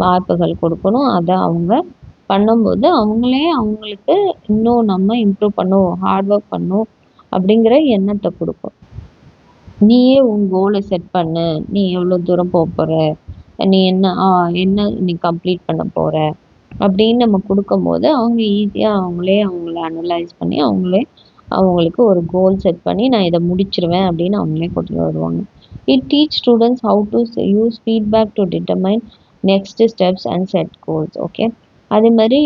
வாய்ப்புகள் கொடுக்கணும். அதை அவங்க பண்ணும்போது அவங்களுக்கு இன்னும் நம்ம இம்ப்ரூவ் பண்ணும், ஹார்ட் ஒர்க் பண்ணும் அப்படிங்கிற எண்ணத்தை கொடுக்கும். நீயே உன் கோலை செட் பண்ணு, நீ எவ்வளோ தூரம் போகிற, நீ என்ன நீ கம்ப்ளீட் பண்ண போகிற அப்படின்னு நம்ம கொடுக்கும்போது அவங்க ஈஸியாக அவங்கள அனலைஸ் பண்ணி அவங்களுக்கு ஒரு கோல் செட் பண்ணி நான் இதை முடிச்சிருவேன் அப்படின்னு அவங்களே கொண்டு வருவாங்க. It teach students how to use feedback to determine next steps and set goals. Okay, அதே மாதிரி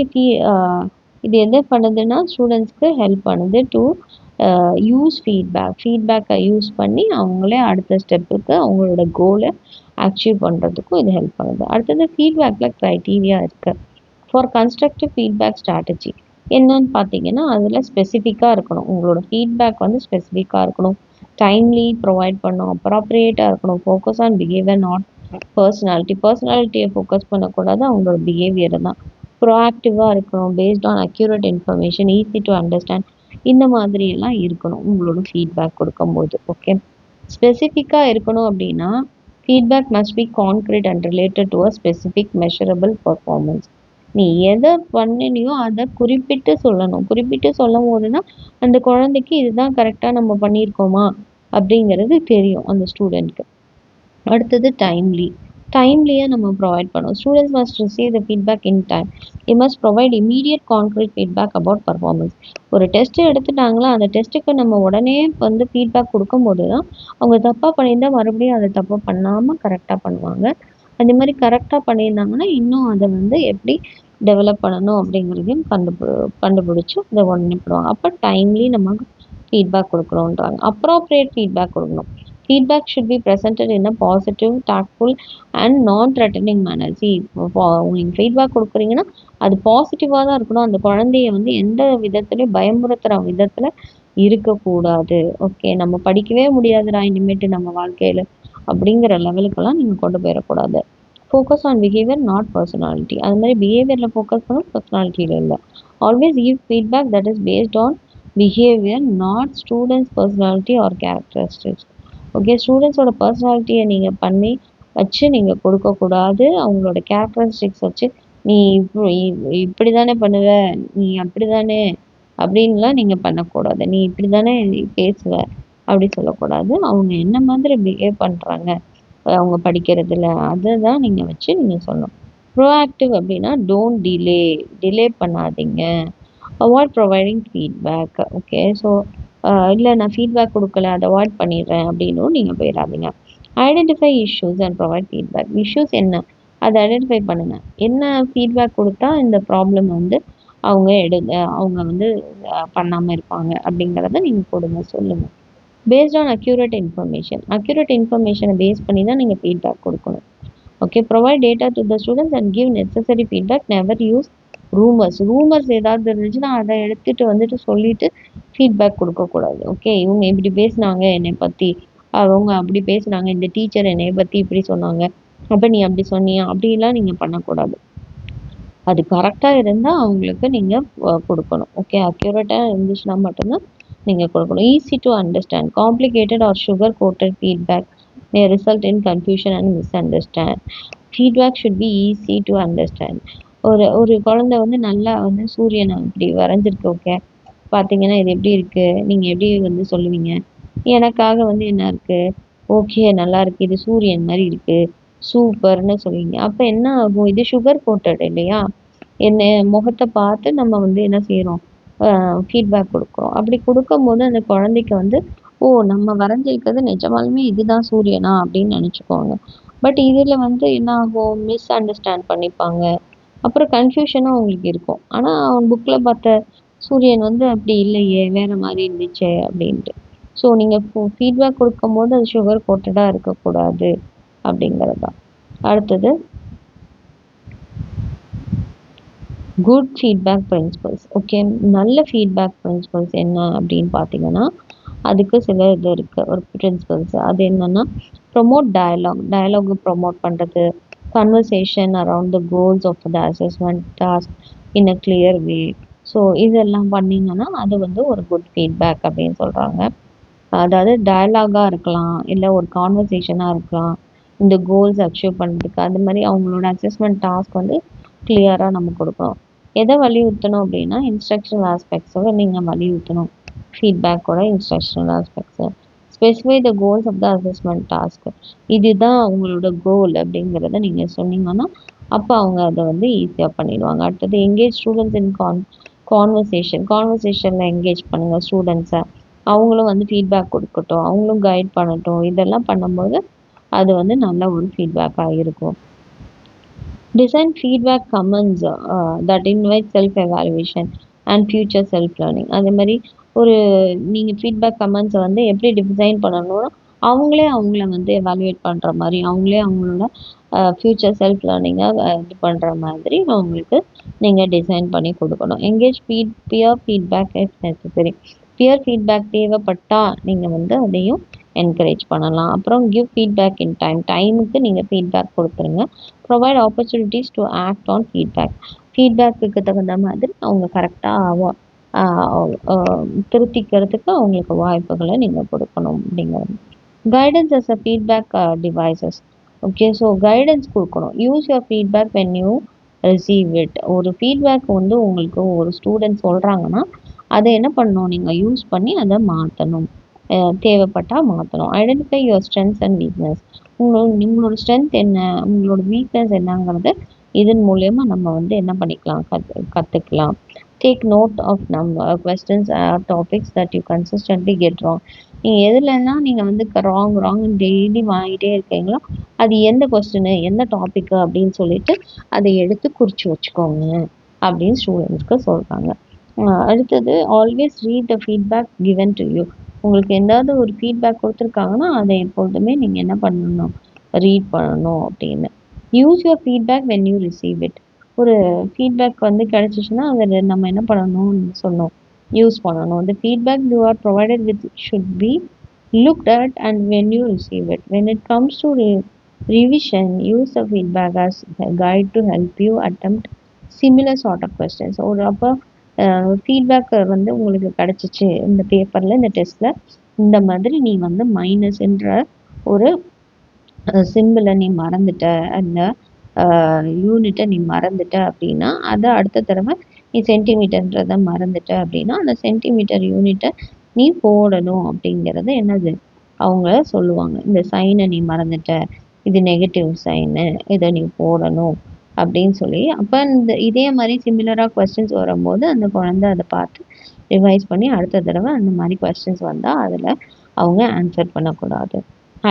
இது எதை பண்ணுதுன்னா ஸ்டூடெண்ட்ஸ்க்கு ஹெல்ப் பண்ணுது டு யூஸ் ஃபீட்பேக்கை யூஸ் பண்ணி அவங்களே அடுத்த ஸ்டெப்புக்கு அவங்களோட கோலை அச்சீவ் பண்ணுறதுக்கும் இது ஹெல்ப் பண்ணுது. அடுத்தது ஃபீட்பேக்கில் க்ரைட்டீரியா இருக்குது ஃபார் கன்ஸ்ட்ரக்டிவ் ஃபீட்பேக் ஸ்ட்ராட்டஜி. என்னன்னு பார்த்தீங்கன்னா அதில் ஸ்பெசிஃபிக்காக இருக்கணும், உங்களோட ஃபீட்பேக் வந்து ஸ்பெசிஃபிக்காக இருக்கணும், டைம்லி ப்ரொவைட் பண்ணணும், அப்ராப்ரியேட்டாக இருக்கணும், ஃபோக்கஸ் ஆன் பிஹேவியர் நாட் பர்சனாலிட்டியை ஃபோக்கஸ் பண்ணக்கூடாது, அவங்களோட பிஹேவியரை தான். ப்ரோஆக்டிவாக இருக்கணும், based on accurate information, easy to understand, இந்த மாதிரியெல்லாம் இருக்கணும் உங்களோட ஃபீட்பேக் கொடுக்கும்போது. ஓகே, ஸ்பெசிஃபிக்காக இருக்கணும் அப்படின்னா feedback must be concrete and related to a specific measurable performance. நீ எதை பண்ணினியோ அதை குறிப்பிட்டு சொல்லணும். குறிப்பிட்டு சொல்லும் போதுன்னா அந்த குழந்தைக்கு இதுதான் கரெக்டாக நம்ம பண்ணியிருக்கோமா அப்படிங்கிறது தெரியும் அந்த ஸ்டூடெண்ட்க்கு. அடுத்தது டைம்லியாக நம்ம ப்ரொவைட் பண்ணணும். Students must receive the feedback in time. You must provide immediate concrete feedback about performance. ஒரு டெஸ்ட்டு எடுத்துட்டாங்களா அந்த டெஸ்ட்டுக்கு நம்ம உடனே வந்து ஃபீட்பேக் கொடுக்கும்போது தான் அவங்க தப்பாக பண்ணியிருந்தால் மறுபடியும் அதை தப்பாக பண்ணாமல் கரெக்டாக பண்ணுவாங்க. அதே மாதிரி கரெக்டாக பண்ணியிருந்தாங்கன்னா இன்னும் அதை வந்து எப்படி டெவலப் பண்ணணும் அப்படிங்கிறதையும் கண்டுபிடிச்சி அதை உடனே பண்ணுவாங்க. அப்போ டைம்லி நம்ம ஃபீட்பேக் கொடுக்கணுன்றாங்க. அப்ராப்ரியேட் ஃபீட்பேக் கொடுக்கணும். Feedback should be presented in a positive, tactful and non-threatening manner. உங்களுக்கு ஃபீட்பேக் கொடுக்குறீங்கன்னா அது பாசிட்டிவாக தான் இருக்கணும். அந்த குழந்தைய வந்து எந்த விதத்துலையும் பயமுறுத்துகிற விதத்தில் இருக்கக்கூடாது. ஓகே, நம்ம படிக்கவே முடியாதுடா இனிமேட்டு நம்ம வாழ்க்கையில் அப்படிங்கிற லெவலுக்கெல்லாம் நீங்கள் கொண்டு போயிடக்கூடாது. Focus on behaviour not personality. அது மாதிரி பிஹேவியரில் ஃபோக்கஸ் பண்ணணும், பர்சனாலிட்டியில் இல்லை. Always give feedback that is based on behaviour not students personality or characteristics. Okay, ஸ்டூடெண்ட்ஸோட பர்சனாலிட்டியை நீங்கள் வச்சு நீங்கள் கொடுக்கக்கூடாது. அவங்களோட கேரக்டரிஸ்டிக்ஸ் வச்சு நீ இப்படி தானே பண்ணுவ, நீ அப்படி தானே அப்படின்லாம் நீங்கள் பண்ணக்கூடாது. நீ இப்படி தானே பேசுவ அப்படி சொல்லக்கூடாது. அவங்க என்ன மாதிரி பிஹேவ் பண்ணுறாங்க அவங்க படிக்கிறதுல அதுதான் நீங்கள் வச்சு நீங்கள் சொல்லணும். ப்ரோஆக்டிவ் அப்படின்னா டோன்ட் டிலே பண்ணாதீங்க. Avoid providing feedback. Okay. So இல்லை நான் ஃபீட்பேக் கொடுக்கல, அதை அவாய்ட் பண்ணிடுறேன் அப்படின்னும் நீங்கள் போயிடாதீங்க. Identify issues and provide feedback. Issues என்ன, அதை ஐடென்டிஃபை பண்ணுங்க. என்ன ஃபீட்பேக் கொடுத்தா இந்த ப்ராப்ளம் வந்து அவங்க வந்து பண்ணாமல் இருப்பாங்க அப்படிங்கிறத நீங்கள் கொடுங்க, சொல்லுங்க. பேஸ்ட் ஆன் அக்யூரேட் இன்ஃபர்மேஷனை பேஸ் பண்ணி தான் நீங்கள் ஃபீட்பேக் கொடுக்கணும். Okay. Provide data to the students and give necessary feedback. Never use rumours ஏதாவது இருந்துச்சுன்னா அதை எடுத்துட்டு வந்துட்டு சொல்லிட்டு ஃபீட்பேக் கொடுக்கக்கூடாது. ஓகே. இவங்க இப்படி பேசுனாங்க என்னை பற்றி, அவங்க அப்படி பேசுனாங்க, இந்த டீச்சர் என்னை பற்றி இப்படி சொன்னாங்க, அப்போ நீ அப்படி சொன்னியா, அப்படிலாம் நீங்கள் பண்ணக்கூடாது. அது கரெக்டாக இருந்தால் அவங்களுக்கு நீங்கள் கொடுக்கணும். ஓகே. அக்யூரேட்டாக இருந்துச்சுன்னா மட்டும்தான் நீங்கள் கொடுக்கணும். Easy to understand. Complicated or sugar coated feedback may result in confusion and misunderstand. Feedback should be easy to understand. ஒரு குழந்தை வந்து நல்லா வந்து சூரியனை இப்படி வரைஞ்சிருக்கு. ஓகே. பார்த்தீங்கன்னா இது எப்படி இருக்குது, நீங்கள் எப்படி வந்து சொல்லுவீங்க? எனக்காக வந்து என்ன இருக்குது, ஓகே நல்லா இருக்குது, இது சூரியன் மாதிரி இருக்குது, சூப்பர்னு சொல்லுவீங்க. அப்போ என்ன ஆகும், இது சுகர் கோட்டட் இல்லையா? என்ன முகத்தை பார்த்து நம்ம வந்து என்ன செய்கிறோம், ஃபீட்பேக் கொடுக்குறோம். அப்படி கொடுக்கும்போது அந்த குழந்தைக்கு வந்து ஓ நம்ம வரைஞ்சிருக்கிறது நிஜமாலுமே இதுதான் சூரியனா அப்படின்னு நினச்சிக்குவாங்க. பட் இதில் வந்து என்ன ஆகும், மிஸ் அண்டர்ஸ்டாண்ட் பண்ணிப்பாங்க. அப்புறம் கன்ஃபியூஷனும் அவங்களுக்கு இருக்கும். ஆனால் அவன் புக்கில் பார்த்த சூரியன் வந்து அப்படி இல்லையே, வேறு மாதிரி இருந்துச்சே அப்படின்ட்டு. ஸோ நீங்கள் ஃபீட்பேக் கொடுக்கும்போது அது சுகர் கோட்டடாக இருக்கக்கூடாது அப்படிங்கிறது தான். அடுத்தது குட் ஃபீட்பேக் பிரின்சிபல்ஸ். ஓகே. நல்ல ஃபீட்பேக் பிரின்சிபல்ஸ் என்ன அப்படின்னு பார்த்தீங்கன்னா, அதுக்கு சில இது இருக்குது, ஒரு பிரின்சிபல்ஸ். அது என்னென்னா, ப்ரொமோட் டயலாக் ப்ரொமோட் பண்ணுறது, conversation around the goals of the assessment task in a clear way. So இதெல்லாம் பண்ணிங்கன்னா அது வந்து ஒரு குட் ஃபீட்பேக் அப்படின்னு சொல்கிறாங்க. அதாவது டயலாகாக இருக்கலாம், இல்லை ஒரு கான்வர்சேஷனாக இருக்கலாம், இந்த கோல்ஸ் அச்சீவ் பண்ணுறதுக்கு. அது மாதிரி அவங்களோட அசஸ்மெண்ட் டாஸ்க் வந்து கிளியராக நம்ம கொடுக்கணும். எதை வலியுறுத்தணும் அப்படின்னா இன்ஸ்ட்ரக்ஷனல் ஆஸ்பெக்ட்ஸோட நீங்கள் வலியுறுத்தணும். ஃபீட்பேக்கோட instructional aspects. Specify the goals of the assessment task. இதுதான் அவங்களோட கோல் அப்படிங்கிறத நீங்கள் சொன்னீங்கன்னா அப்போ அவங்க அதை வந்து ஈஸியாக பண்ணிடுவாங்க. அடுத்தது எங்கேஜ் ஸ்டூடெண்ட்ஸ் இன் கான்வர்சேஷனில் எங்கேஜ் பண்ணுங்கள் ஸ்டூடெண்ட்ஸை. அவங்களும் வந்து ஃபீட்பேக் கொடுக்கட்டும், அவங்களும் கைட் பண்ணட்டும். இதெல்லாம் பண்ணும்போது அது வந்து நல்ல ஒரு ஃபீட்பேக்காக இருக்கும். Design feedback comments that invite self evaluation and future self learning. அதே மாதிரி நீங்கள் ஃபீட்பேக் கமெண்ட்ஸை வந்து எப்படி டிசைன் பண்ணணும்னா அவங்கள வந்து எவாலுவேட் பண்ணுற மாதிரி, அவங்களே அவங்களோட ஃபியூச்சர் செல்ஃப் லேர்னிங்கை இது பண்ணுற மாதிரி அவங்களுக்கு நீங்கள் டிசைன் பண்ணி கொடுக்கணும். Engage peer feedback is necessary. Peer feedback தேவைப்பட்டால் நீங்கள் வந்து அதையும் என்கரேஜ் பண்ணலாம். அப்புறம் கிவ் ஃபீட்பேக் இன் டைமுக்கு நீங்கள் ஃபீட்பேக் கொடுத்துருங்க. Provide opportunities to act on feedback தகுந்த மாதிரி அவங்க கரெக்டாக திருத்திக்கிறதுக்கு அவங்களுக்கு வாய்ப்புகளை நீங்கள் கொடுக்கணும் அப்படிங்கிறது. Guidance as a feedback devices. Okay. So guidance கொடுக்கணும். Use your feedback when you receive it. ஒரு ஃபீட்பேக் வந்து உங்களுக்கு ஒரு ஸ்டூடெண்ட் சொல்கிறாங்கன்னா அதை என்ன பண்ணணும், நீங்கள் யூஸ் பண்ணி அதை மாற்றணும், தேவைப்பட்டால் மாற்றணும். Identify your strengths and weakness. உங்களோட ஸ்ட்ரென்த் என்ன, உங்களோட வீக்னஸ் என்னங்கிறத இதன் மூலயமா நம்ம வந்து என்ன பண்ணிக்கலாம், கற்றுக்கலாம். Take note of questions or topics that you consistently get wrong. நீங்கள் எதுலன்னா நீங்கள் வந்து ராங் டெய்லி வாங்கிட்டே இருக்கீங்களோ அது எந்த கொஸ்டினு எந்த டாப்பிக்கு அப்படின்னு சொல்லிட்டு அதை எடுத்து குறித்து வச்சுக்கோங்க அப்படின்னு ஸ்டூடெண்ட்ஸ்க்கு சொல்கிறாங்க. அடுத்தது always read the feedback given to you. உங்களுக்கு எதாவது ஒரு ஃபீட்பேக் கொடுத்துருக்காங்கன்னா அதை எப்பொழுதுமே நீங்கள் என்ன பண்ணணும், ரீட் பண்ணணும் அப்படின்னு. Use your feedback when you receive it. ஒரு ஃபீட்பேக் வந்து கிடச்சிச்சின்னா அதை நம்ம என்ன பண்ணணும்னு சொன்னோம், யூஸ் பண்ணணும். The feedback you are provided with should be looked at and when you receive it. When it comes to revision, use the feedback as a guide to help you attempt similar sort of questions. ஒரு அப்போ ஃபீட்பேக் வந்து உங்களுக்கு கிடச்சிச்சு இந்த பேப்பரில், இந்த டெஸ்ட்டில் இந்த மாதிரி நீ வந்து மைனஸ்ன்ற ஒரு சிம்பிளை நீ மறந்துட்ட, அந்த யூனிட்டை நீ மறந்துட்ட அப்படின்னா அதை அடுத்த தடவை நீ சென்டிமீட்டர்ன்றதை மறந்துட்ட அப்படின்னா அந்த சென்டிமீட்டர் யூனிட்டை நீ போடணும் அப்படிங்கிறது என்னது அவங்க சொல்லுவாங்க. இந்த சைனை நீ மறந்துட்ட, இது நெகட்டிவ் சைனு, இதை நீ போடணும் அப்படின்னு சொல்லி, அப்போ இதே மாதிரி சிமிலராக கொஸ்டின்ஸ் வரும்போது அந்த குழந்தை அதை பார்த்து ரிவைஸ் பண்ணி அடுத்த தடவை அந்த மாதிரி கொஸ்டின்ஸ் வந்தால் அதில் அவங்க ஆன்சர் பண்ணக்கூடாது.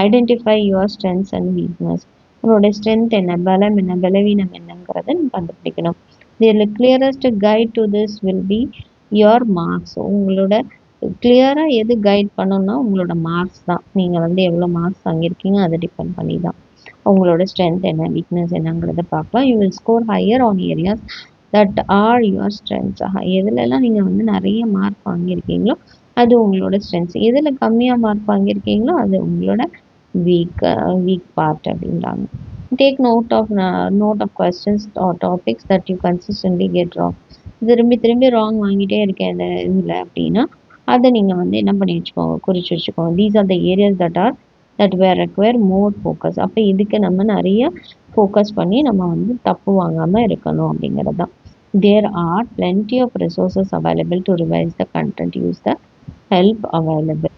Identify your strengths and weakness. உங்களோட ஸ்ட்ரென்த் என்ன, பலம் என்ன, பலவீனம் என்னங்கிறத நீங்கள் கண்டுபிடிக்கணும். இதில் clearest guide to this will be your marks. உங்களோட கிளியராக எது கைட் பண்ணணும்னா உங்களோட மார்க்ஸ் தான். நீங்கள் வந்து எவ்வளோ மார்க்ஸ் வாங்கியிருக்கீங்க அதை டிபெண்ட் பண்ணி தான் உங்களோட ஸ்ட்ரென்த் என்ன, வீக்னஸ் என்னங்கிறத பார்க்கலாம். You will score higher on areas that are your strengths. எதுலலாம் நீங்கள் வந்து நிறைய மார்க் வாங்கியிருக்கீங்களோ அது உங்களோட ஸ்ட்ரென்த்ஸ். எதில் கம்மியாக மார்க் வாங்கியிருக்கீங்களோ அது உங்களோட வீக் பார்ட் அப்படின்றாங்க. Take note of questions or topics that you consistently get wrong. திரும்பி திரும்பி ராங் வாங்கிட்டே இருக்கேன் இந்த இதில் அப்படின்னா அதை நீங்கள் வந்து என்ன பண்ணி வச்சுக்கோங்க, குறித்து வச்சுக்கோங்க. These are the areas that were require more focus. அப்போ இதுக்கு நம்ம நிறைய ஃபோக்கஸ் பண்ணி நம்ம வந்து தப்பு வாங்காமல் இருக்கணும் அப்படிங்கிறது தான். There are plenty of resources available to revise the content. Use the help available.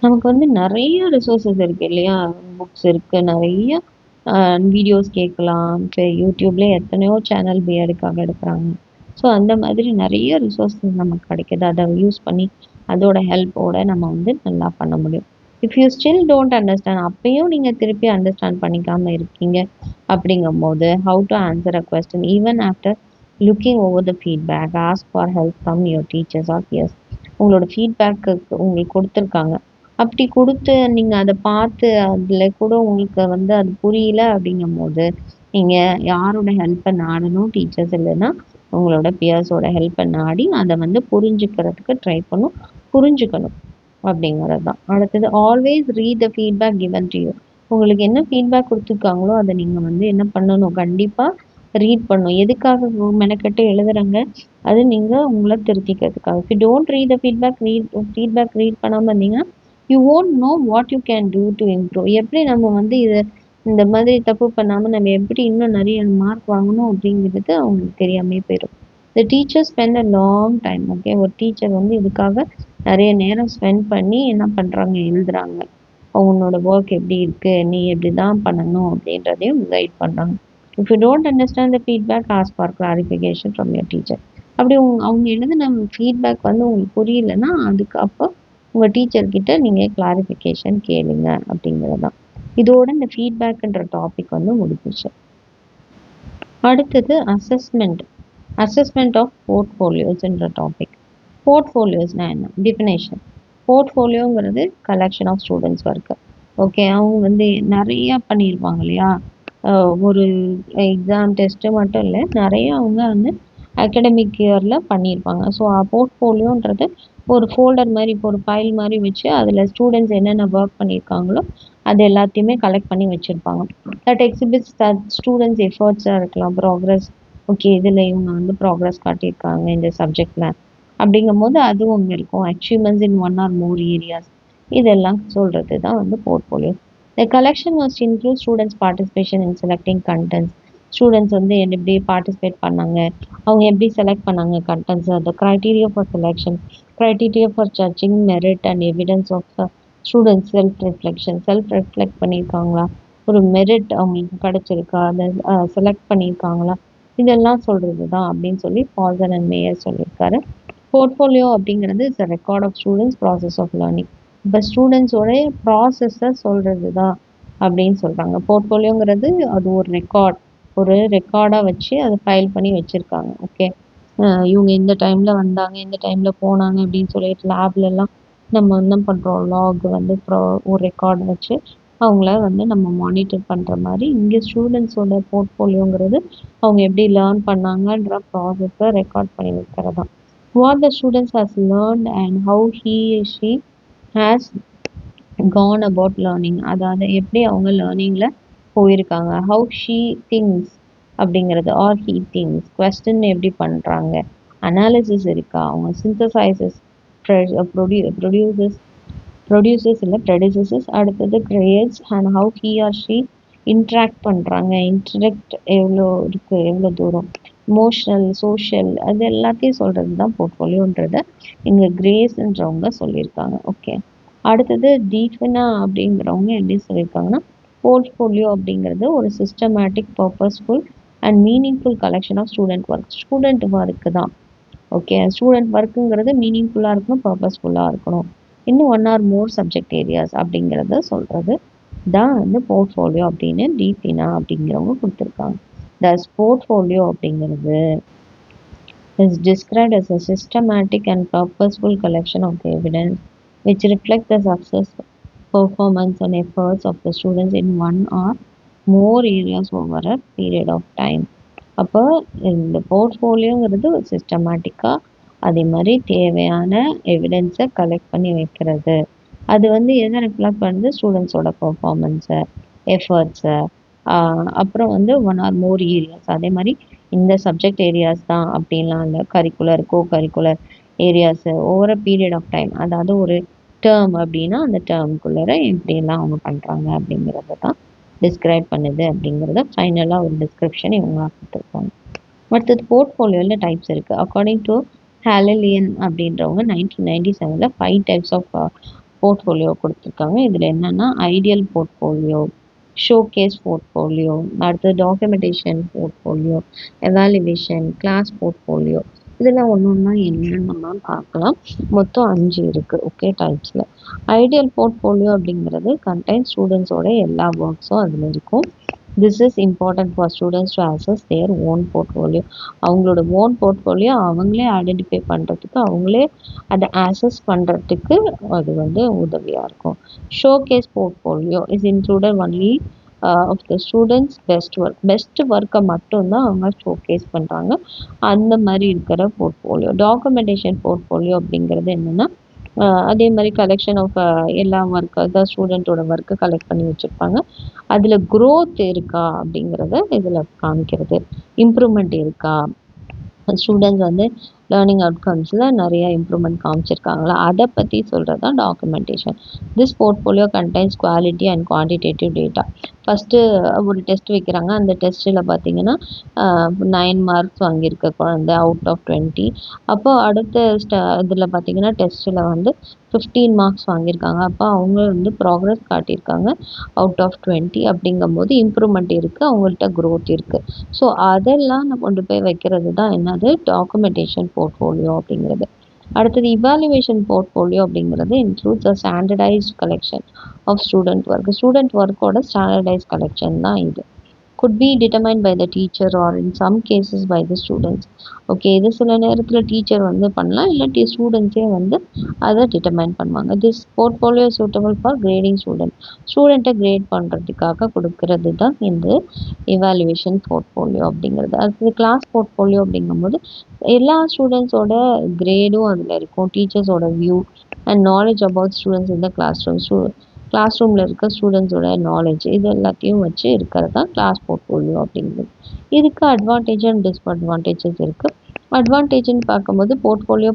நமக்கு வந்து நிறைய ரிசோர்ஸஸ் இருக்குது இல்லையா, புக்ஸ் இருக்குது, நிறைய வீடியோஸ் கேட்கலாம். இப்போ யூடியூப்லேயே எத்தனையோ சேனல் பிஎடுக்காக எடுக்கிறாங்க. ஸோ அந்த மாதிரி நிறைய ரிசோர்ஸஸ் நமக்கு கிடைக்கிது. அதை யூஸ் பண்ணி அதோட ஹெல்ப்போடு நம்ம வந்து நல்லா பண்ண முடியும். If you still don't understand, அப்பயும் நீங்கள் திருப்பி அண்டர்ஸ்டாண்ட் பண்ணிக்காமல் இருக்கீங்க அப்படிங்கும்போது, how to answer a question even after looking over the feedback, ask for help from your teachers or peers. உங்களோட ஃபீட்பேக்கு உங்களுக்கு கொடுத்துருக்காங்க, அப்படி கொடுத்து நீங்கள் அதை பார்த்து அதில் கூட உங்களுக்கு வந்து அது புரியல அப்படிங்கும்போது நீங்கள் யாரோட ஹெல்ப்பை நாடணும், டீச்சர்ஸ் இல்லைன்னா உங்களோட பியர்ஸோட ஹெல்ப்பை நாடி அதை வந்து புரிஞ்சுக்கிறதுக்கு ட்ரை புரிஞ்சுக்கணும் அப்படிங்கிறது தான். அடுத்தது always read the feedback given to you. உங்களுக்கு என்ன ஃபீட்பேக் கொடுத்துருக்காங்களோ அதை நீங்கள் வந்து என்ன பண்ணணும், கண்டிப்பாக ரீட் பண்ணணும். எதுக்காக மெனக்கெட்டு எழுதுறாங்க, அது நீங்கள் உங்களை திருத்திக்கிறதுக்காக. If you don't read the feedback read பண்ணாமல் இருந்தீங்கன்னா you won't know what you can do to improve. எப்படி நம்ம வந்து இந்த மாதிரி தப்பு பண்ணாமல் நம்ம எப்படி இன்னும் நிறைய மார்க் வாங்கணும் அப்படிங்கிறது அவங்களுக்கு தெரியாமே போயிடும். The teacher spend a long time. Okay, ஒரு டீச்சர் வந்து இதுக்காக நிறைய நேரம் ஸ்பெண்ட் பண்ணி என்ன பண்ணுறாங்க, எழுதுறாங்க. அவங்களோட ஒர்க் எப்படி இருக்குது, நீ எப்படி தான் பண்ணணும் அப்படின்றதையும் கைட் பண்ணுறாங்க. If you don't understand the feedback, ask for clarification from your teacher. அப்படி அவங்க எழுதின ஃபீட்பேக் வந்து உங்களுக்கு புரியலன்னா அதுக்கு அப்போ உங்கள் டீச்சர்கிட்ட நீங்கள் கிளாரிஃபிகேஷன் கேளுங்க அப்படிங்கிறது தான். இதோட இந்த ஃபீட்பேக்குன்ற டாபிக் வந்து முடிஞ்சிச்சு. அடுத்தது அசஸ்மெண்ட் ஆஃப் போர்ட்ஃபோலியோஸ்ன்ற டாபிக். போர்ட்ஃபோலியோஸ்னால் என்ன, டிஃபினேஷன். போர்ட்ஃபோலியோங்கிறது collection of students work. Okay, அவங்க வந்து நிறையா பண்ணியிருப்பாங்க இல்லையா, ஒரு எக்ஸாம் டெஸ்ட்டு மட்டும் இல்லை, நிறைய அவங்க வந்து அகடமிக் இயரில் பண்ணியிருப்பாங்க. ஸோ போர்ட்ஃபோலியோன்றது ஒரு ஃபோல்டர் மாதிரி, இப்போ ஒரு ஃபைல் மாதிரி வச்சு அதில் ஸ்டூடெண்ட்ஸ் என்னென்ன ஒர்க் பண்ணியிருக்காங்களோ அது எல்லாத்தையுமே கலெக்ட் பண்ணி வச்சுருப்பாங்க. தட் எக்ஸிபிட்ஸ் தட் ஸ்டூடெண்ட்ஸ் எஃபர்ட்ஸாக இருக்கலாம், ப்ராக்ரஸ். ஓகே, இதில் இவங்க வந்து ப்ராக்ரஸ் காட்டியிருக்காங்க இந்த சப்ஜெக்டில் அப்படிங்கும்போது அதுவும் அங்கே இருக்கும். Achievements in one or more areas, இதெல்லாம் சொல்கிறது தான் வந்து portfolio. The collection must include students participation in selecting contents. Students வந்து எப்படி பார்ட்டிசிபேட் பண்ணாங்க, அவங்க எப்படி செலக்ட் பண்ணாங்க contents, the criteria for selection, criteria for judging merit and evidence of students self reflect பண்ணியிருக்காங்களா, ஒரு மெரிட் அவங்களுக்கு கிடச்சிருக்கா, அதை செலக்ட் பண்ணியிருக்காங்களா, இதெல்லாம் சொல்கிறது தான் அப்படின்னு சொல்லி பால்சன் அண்ட் மேயர் சொல்லியிருக்காரு. போர்ட்ஃபோலியோ அப்படிங்கிறது is a record of students process of learning. இப்போ ஸ்டூடெண்ட்ஸோடைய ப்ராசஸை சொல்கிறது தான் அப்படின்னு சொல்கிறாங்க. போர்ட்ஃபோலியோங்கிறது அது ஒரு ரெக்கார்டாக வச்சு அதை ஃபைல் பண்ணி வச்சுருக்காங்க. ஓகே, இவங்க இந்த டைமில் வந்தாங்க, இந்த டைமில் போனாங்க அப்படின்னு சொல்லிட்டு லேப்லலாம் நம்ம என்ன பண்ணுறோம், லாக் வந்து ஒரு ரெக்கார்டு வச்சு அவங்கள வந்து நம்ம மானிட்டர் பண்ணுற மாதிரி இங்கே ஸ்டூடெண்ட்ஸோட போர்ட்ஃபோலியோங்கிறது அவங்க எப்படி லேர்ன் பண்ணாங்கன்ற ப்ராசஸை ரெக்கார்ட் பண்ணி வைக்கிறது தான். What the students has learned and how he she has gone about learning, அதாவது எப்படி அவங்க லேர்னிங்கில் போயிருக்காங்க. ஹவு ஷீ திங்ஸ் அப்படிங்கிறது ஆர் ஹீ திங்ஸ், கொஸ்டின் எப்படி பண்ணுறாங்க, அனாலிசிஸ் இருக்கா, அவங்க சிந்தசைசஸ், ப்ரொடியூசஸ், அடுத்தது creates, and how he or she interact பண்ணுறாங்க, இன்ட்ராக்ட் எவ்வளோ இருக்குது, எவ்வளோ தூரம், இமோஷனல், சோஷியல், அது எல்லாத்தையும் சொல்கிறது தான் போர்ட்ஃபோலியோன்றதை இங்கே கிரேஸ்ன்றவங்க சொல்லியிருக்காங்க. ஓகே, அடுத்தது டீஃபினா அப்படிங்கிறவங்க எப்படி சொல்லியிருக்காங்கன்னா, போர்ட்ஃபோலியோ அப்படிங்கிறது ஒரு systematic, purposeful and meaningful collection of student work. Student work தான். ஓகே, ஸ்டூடெண்ட் ஒர்க்குங்கிறது மீனிங்ஃபுல்லாக இருக்கணும், பர்பஸ்ஃபுல்லாக இருக்கணும். இன்னும் 1 or more சப்ஜெக்ட் ஏரியாஸ் அப்படிங்கிறத சொல்கிறது தான் வந்து போர்ட்ஃபோலியோ அப்படின்னு டீபினா அப்படிங்கிறவங்க கொடுத்துருக்காங்க. தஸ் போர்ட்ஃபோலியோ அப்படிங்கிறது is described as a systematic and purposeful collection of the evidence which reflect the success, performance and efforts of the students in one or more areas over a period of time. அப்போ இந்த போர்ட்ஃபோலியோங்கிறது சிஸ்டமேட்டிக்காக அதே மாதிரி தேவையான எவிடன்ஸை கலெக்ட் பண்ணி வைக்கிறது. அது வந்து எதை ரிஃப்ளெக்ட் பண்ணுது? ஸ்டூடெண்ட்ஸோட பர்ஃபார்மன்ஸை, எஃபர்ட்ஸை, அப்புறம் வந்து 1 or more ஏரியாஸ். அதே மாதிரி இந்த சப்ஜெக்ட் ஏரியாஸ் தான் அப்படின்லாம் இல்லை, curricular, co curricular areas over period of time. அதாவது ஒரு டேர்ம் அப்படின்னா அந்த டேர்முக்குள்ளே எப்படியெல்லாம் அவங்க பண்ணுறாங்க அப்படிங்கிறத தான் டிஸ்கிரைப் பண்ணுது அப்படிங்கிறத ஃபைனலாக ஒரு டிஸ்கிரிப்ஷன் இவங்க கொடுத்துருக்காங்க. அடுத்தது போர்ட்ஃபோலியோவில் டைப்ஸ் இருக்குது. அக்கார்டிங் டு ஹாலலியன் அப்படின்றவங்க 1997 5 டைப்ஸ் ஆஃப் போர்ட்ஃபோலியோ கொடுத்துருக்காங்க. இதில் என்னென்னா ஐடியல் போர்ட்ஃபோலியோ, ஷோகேஸ் போர்ட்ஃபோலியோ, அடுத்தது documentation portfolio, evaluation, class portfolio. இதெல்லாம் ஒன்று ஒன்றா என்னன்னு நம்ம பார்க்கலாம். மொத்தம் 5 இருக்குது. ஓகே, டைப்ஸில் ஐடியல் போர்ட்ஃபோலியோ அப்படிங்கிறது கண்டெயின் ஸ்டூடெண்ட்ஸோட எல்லா ஒர்க்ஸும் அதில் இருக்கும். This is important for students to assess their own portfolio. அவங்களோட ஓன் போர்ட்ஃபோலியோ அவங்களே ஐடென்டிஃபை பண்ணுறதுக்கு, அவங்களே அதை அசஸ் பண்ணுறதுக்கு அது வந்து உதவியாக இருக்கும். Showcase portfolio is included only of the students best ஒர்க்கை மட்டும்தான் அவங்க ஷோகேஸ் பண்ணுறாங்க. அந்த மாதிரி இருக்கிற போர்ட்ஃபோலியோ. டாக்குமெண்டேஷன் போர்ட்ஃபோலியோ அப்படிங்கிறது என்னென்னா அதே மாதிரி கலெக்ஷன் ஆஃப் எல்லா ஒர்க்கு, அதான் ஸ்டூடெண்ட்டோட ஒர்க்கு கலெக்ட் பண்ணி வச்சுருப்பாங்க. அதில் க்ரோத் இருக்கா அப்படிங்கிறத இதில் காமிக்கிறது. இம்ப்ரூவ்மெண்ட் இருக்கா, ஸ்டூடெண்ட்ஸ் வந்து லேர்னிங் அவுட்கம்ஸில் நிறைய இம்ப்ரூவ்மெண்ட் காமிச்சிருக்காங்களா, அதை பற்றி சொல்கிறது தான் documentation. This portfolio contains quality and quantitative data. First ஒரு டெஸ்ட் வைக்கிறாங்க. அந்த டெஸ்ட்டில் பார்த்தீங்கன்னா 9 மார்க்ஸ் வாங்கியிருக்க குழந்தை அவுட் ஆஃப் 20. அப்போ அடுத்த இதில் பார்த்தீங்கன்னா டெஸ்ட்டில் வந்து 15 மார்க்ஸ் வாங்கியிருக்காங்க. அப்போ அவங்க வந்து ப்ராக்ரஸ் காட்டியிருக்காங்க அவுட் ஆஃப் 20. அப்படிங்கும்போது இம்ப்ரூவ்மெண்ட் இருக்குது, அவங்கள்ட்ட க்ரோத் இருக்குது. ஸோ அதெல்லாம் நம்ம கொண்டு போய் வைக்கிறது தான் என்னது டாக்குமெண்டேஷன் போர்ட்ஃபோலியோ அப்படிங்கிறது. அடுத்தது இவாலுவேஷன் போர்ட்ஃபோலியோ அப்படிங்கிறது includes a standardised collection of student work. Student ஒர்க்கோட ஸ்டாண்டர்டைஸ்ட் கலெக்ஷன் தான் இது. could be determined by the teacher or in some cases by the students. Okay, இது சில நேரத்தில் டீச்சர் வந்து பண்ணலாம், இல்லாட்டி ஸ்டூடெண்ட்ஸே வந்து அதை டிட்டர்மைன் பண்ணுவாங்க. This portfolio suitable for grading ஸ்டூடெண்ட்டை கிரேட் பண்ணுறதுக்காக கொடுக்கறது தான் இந்த இவாலுவேஷன் போர்ட்ஃபோலியோ அப்படிங்கிறது. அடுத்தது கிளாஸ் போர்ட்ஃபோலியோ அப்படிங்கும்போது எல்லா ஸ்டூடெண்ட்ஸோட கிரேடும் அதில் இருக்கும். டீச்சர்ஸோட view and knowledge about students இந்த கிளாஸ் ரூமில் இருக்க ஸ்டூடெண்ட்ஸோட நாலேஜ் இது எல்லாத்தையும் வச்சு இருக்கிறது தான் கிளாஸ் போர்ட்ஃபோலியோ அப்படிங்கிறது. இதுக்கு அட்வான்டேஜ் அண்ட் டிஸ்அட்வான்டேஜஸ் இருக்குது. அட்வான்டேஜ்னு பார்க்கும்போது போர்ட்ஃபோலியோ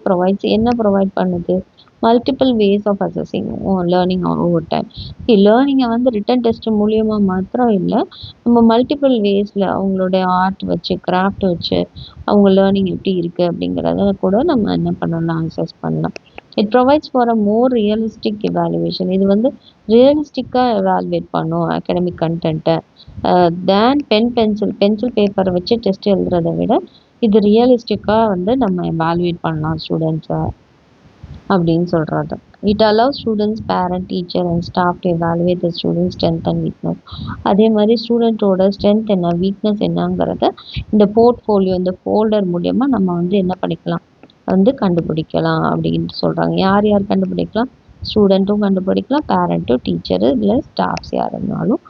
என்ன ப்ரொவைட் பண்ணுது? Multiple ways of assessing learning over time. லேர்னிங்கை வந்து ரிட்டன் டெஸ்ட் மூலியமாக மாத்திரம் இல்லை, நம்ம மல்டிபிள் வேஸில் அவங்களுடைய ஆர்ட் வச்சு, கிராஃப்ட் வச்சு அவங்க லேர்னிங் எப்படி இருக்குது அப்படிங்கிறத கூட நம்ம என்ன பண்ணலாம், அசஸ் பண்ணலாம். It provides for a more realistic evaluation. இது வந்து ரியலிஸ்டிக்காக எவாலுவேட் பண்ணும் அகாடமிக் கண்டென்ட்டை தேன் பென்சில் பேப்பரை வச்சு டெஸ்ட் எழுதுறதை விட இது ரியலிஸ்டிக்காக வந்து நம்ம எவாலுவேட் பண்ணலாம் ஸ்டூடெண்ட்ஸை அப்படின்னு சொல்கிறது. It allow students, parent, teacher and staff to evaluate the students strength and weakness. அதே மாதிரி ஸ்டூடெண்ட்டோட ஸ்ட்ரென்த் என்ன, வீக்னஸ் என்னங்கிறத இந்த போர்ட்ஃபோலியோ, இந்த ஃபோல்டர் மூலயமா நம்ம வந்து என்ன பண்ணிக்கலாம், வந்து கண்டுபிடிக்கலாம் அப்படின்னு சொல்கிறாங்க. யார் யார் கண்டுபிடிக்கலாம்? ஸ்டூடெண்ட்டும் கண்டுபிடிக்கலாம், பேரண்ட்டும், டீச்சரு, இல்லை ஸ்டாஃப்ஸ் யார் இருந்தாலும்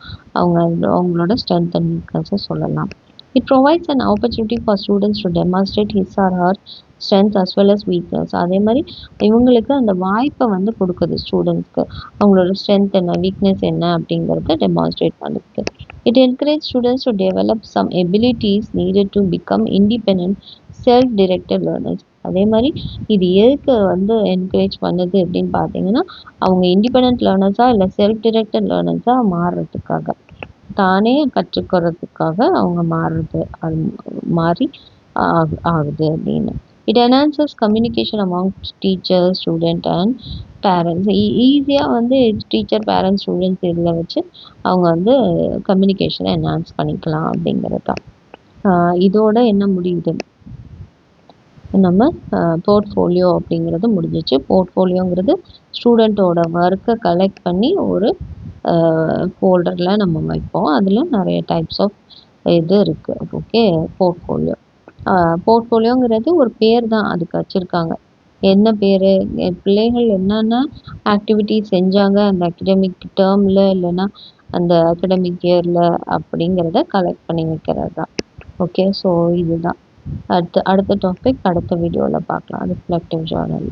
அவங்களோட ஸ்ட்ரென்த் அண்ட் வீக்னஸை சொல்லலாம். It provides an opportunity for students to demonstrate his or her strength as well as weakness. அதே மாதிரி இவங்களுக்கு அந்த வாய்ப்பை வந்து கொடுக்குது ஸ்டூடெண்ட்ஸ்க்கு, அவங்களோட ஸ்ட்ரென்த் என்ன, வீக்னஸ் என்ன அப்படிங்கிறத டெமான்ஸ்ட்ரேட் பண்ணுது. It encourage students to develop some abilities needed to become independent self directed learners. அதே மாதிரி இது எதுக்கு வந்து என்கரேஜ் பண்ணுது அப்படின்னு பார்த்தீங்கன்னா, அவங்க இண்டிபெண்ட் லேர்னர்ஸாக இல்லை செல்ஃப் டிரெக்டட் லேர்னர்ஸாக மாறுறதுக்காக, தானே கற்றுக்கிறதுக்காக அவங்க மாறி ஆகுது அப்படின்னு. It enhances communication among teachers, student and parents ஈஸியாக வந்து டீச்சர் பேரண்ட்ஸ் ஸ்டூடெண்ட்ஸ் இதில் வச்சு அவங்க வந்து கம்யூனிகேஷனை என்ஹான்ஸ் பண்ணிக்கலாம் அப்படிங்கிறது தான். இதோட என்ன முடியுது, நம்ம போர்ட்ஃபோலியோ அப்படிங்கிறது முடிஞ்சிச்சு. போர்ட்ஃபோலியோங்கிறது ஸ்டூடெண்ட்டோட ஒர்க்கை கலெக்ட் பண்ணி ஒரு ஃபோல்டரில் நம்ம வைப்போம். அதில் நிறைய டைப்ஸ் ஆஃப் இது இருக்குது. ஓகே, போர்ட்ஃபோலியோ போர்ட்ஃபோலியோங்கிறது ஒரு பேர் தான் அதுக்கு வச்சுருக்காங்க. என்ன பேர், பிள்ளைகள் என்னென்ன ஆக்டிவிட்டி செஞ்சாங்க அந்த அகடமிக் டேர்மில் இல்லைன்னா அந்த அகடமிக் இயரில் அப்படிங்கிறத கலெக்ட் பண்ணி வைக்கிறது தான். ஓகே, ஸோ இதுதான் அடுத்த டாபிக் அடுத்த வீடியோவில் பார்க்கலாம். Reflective journal.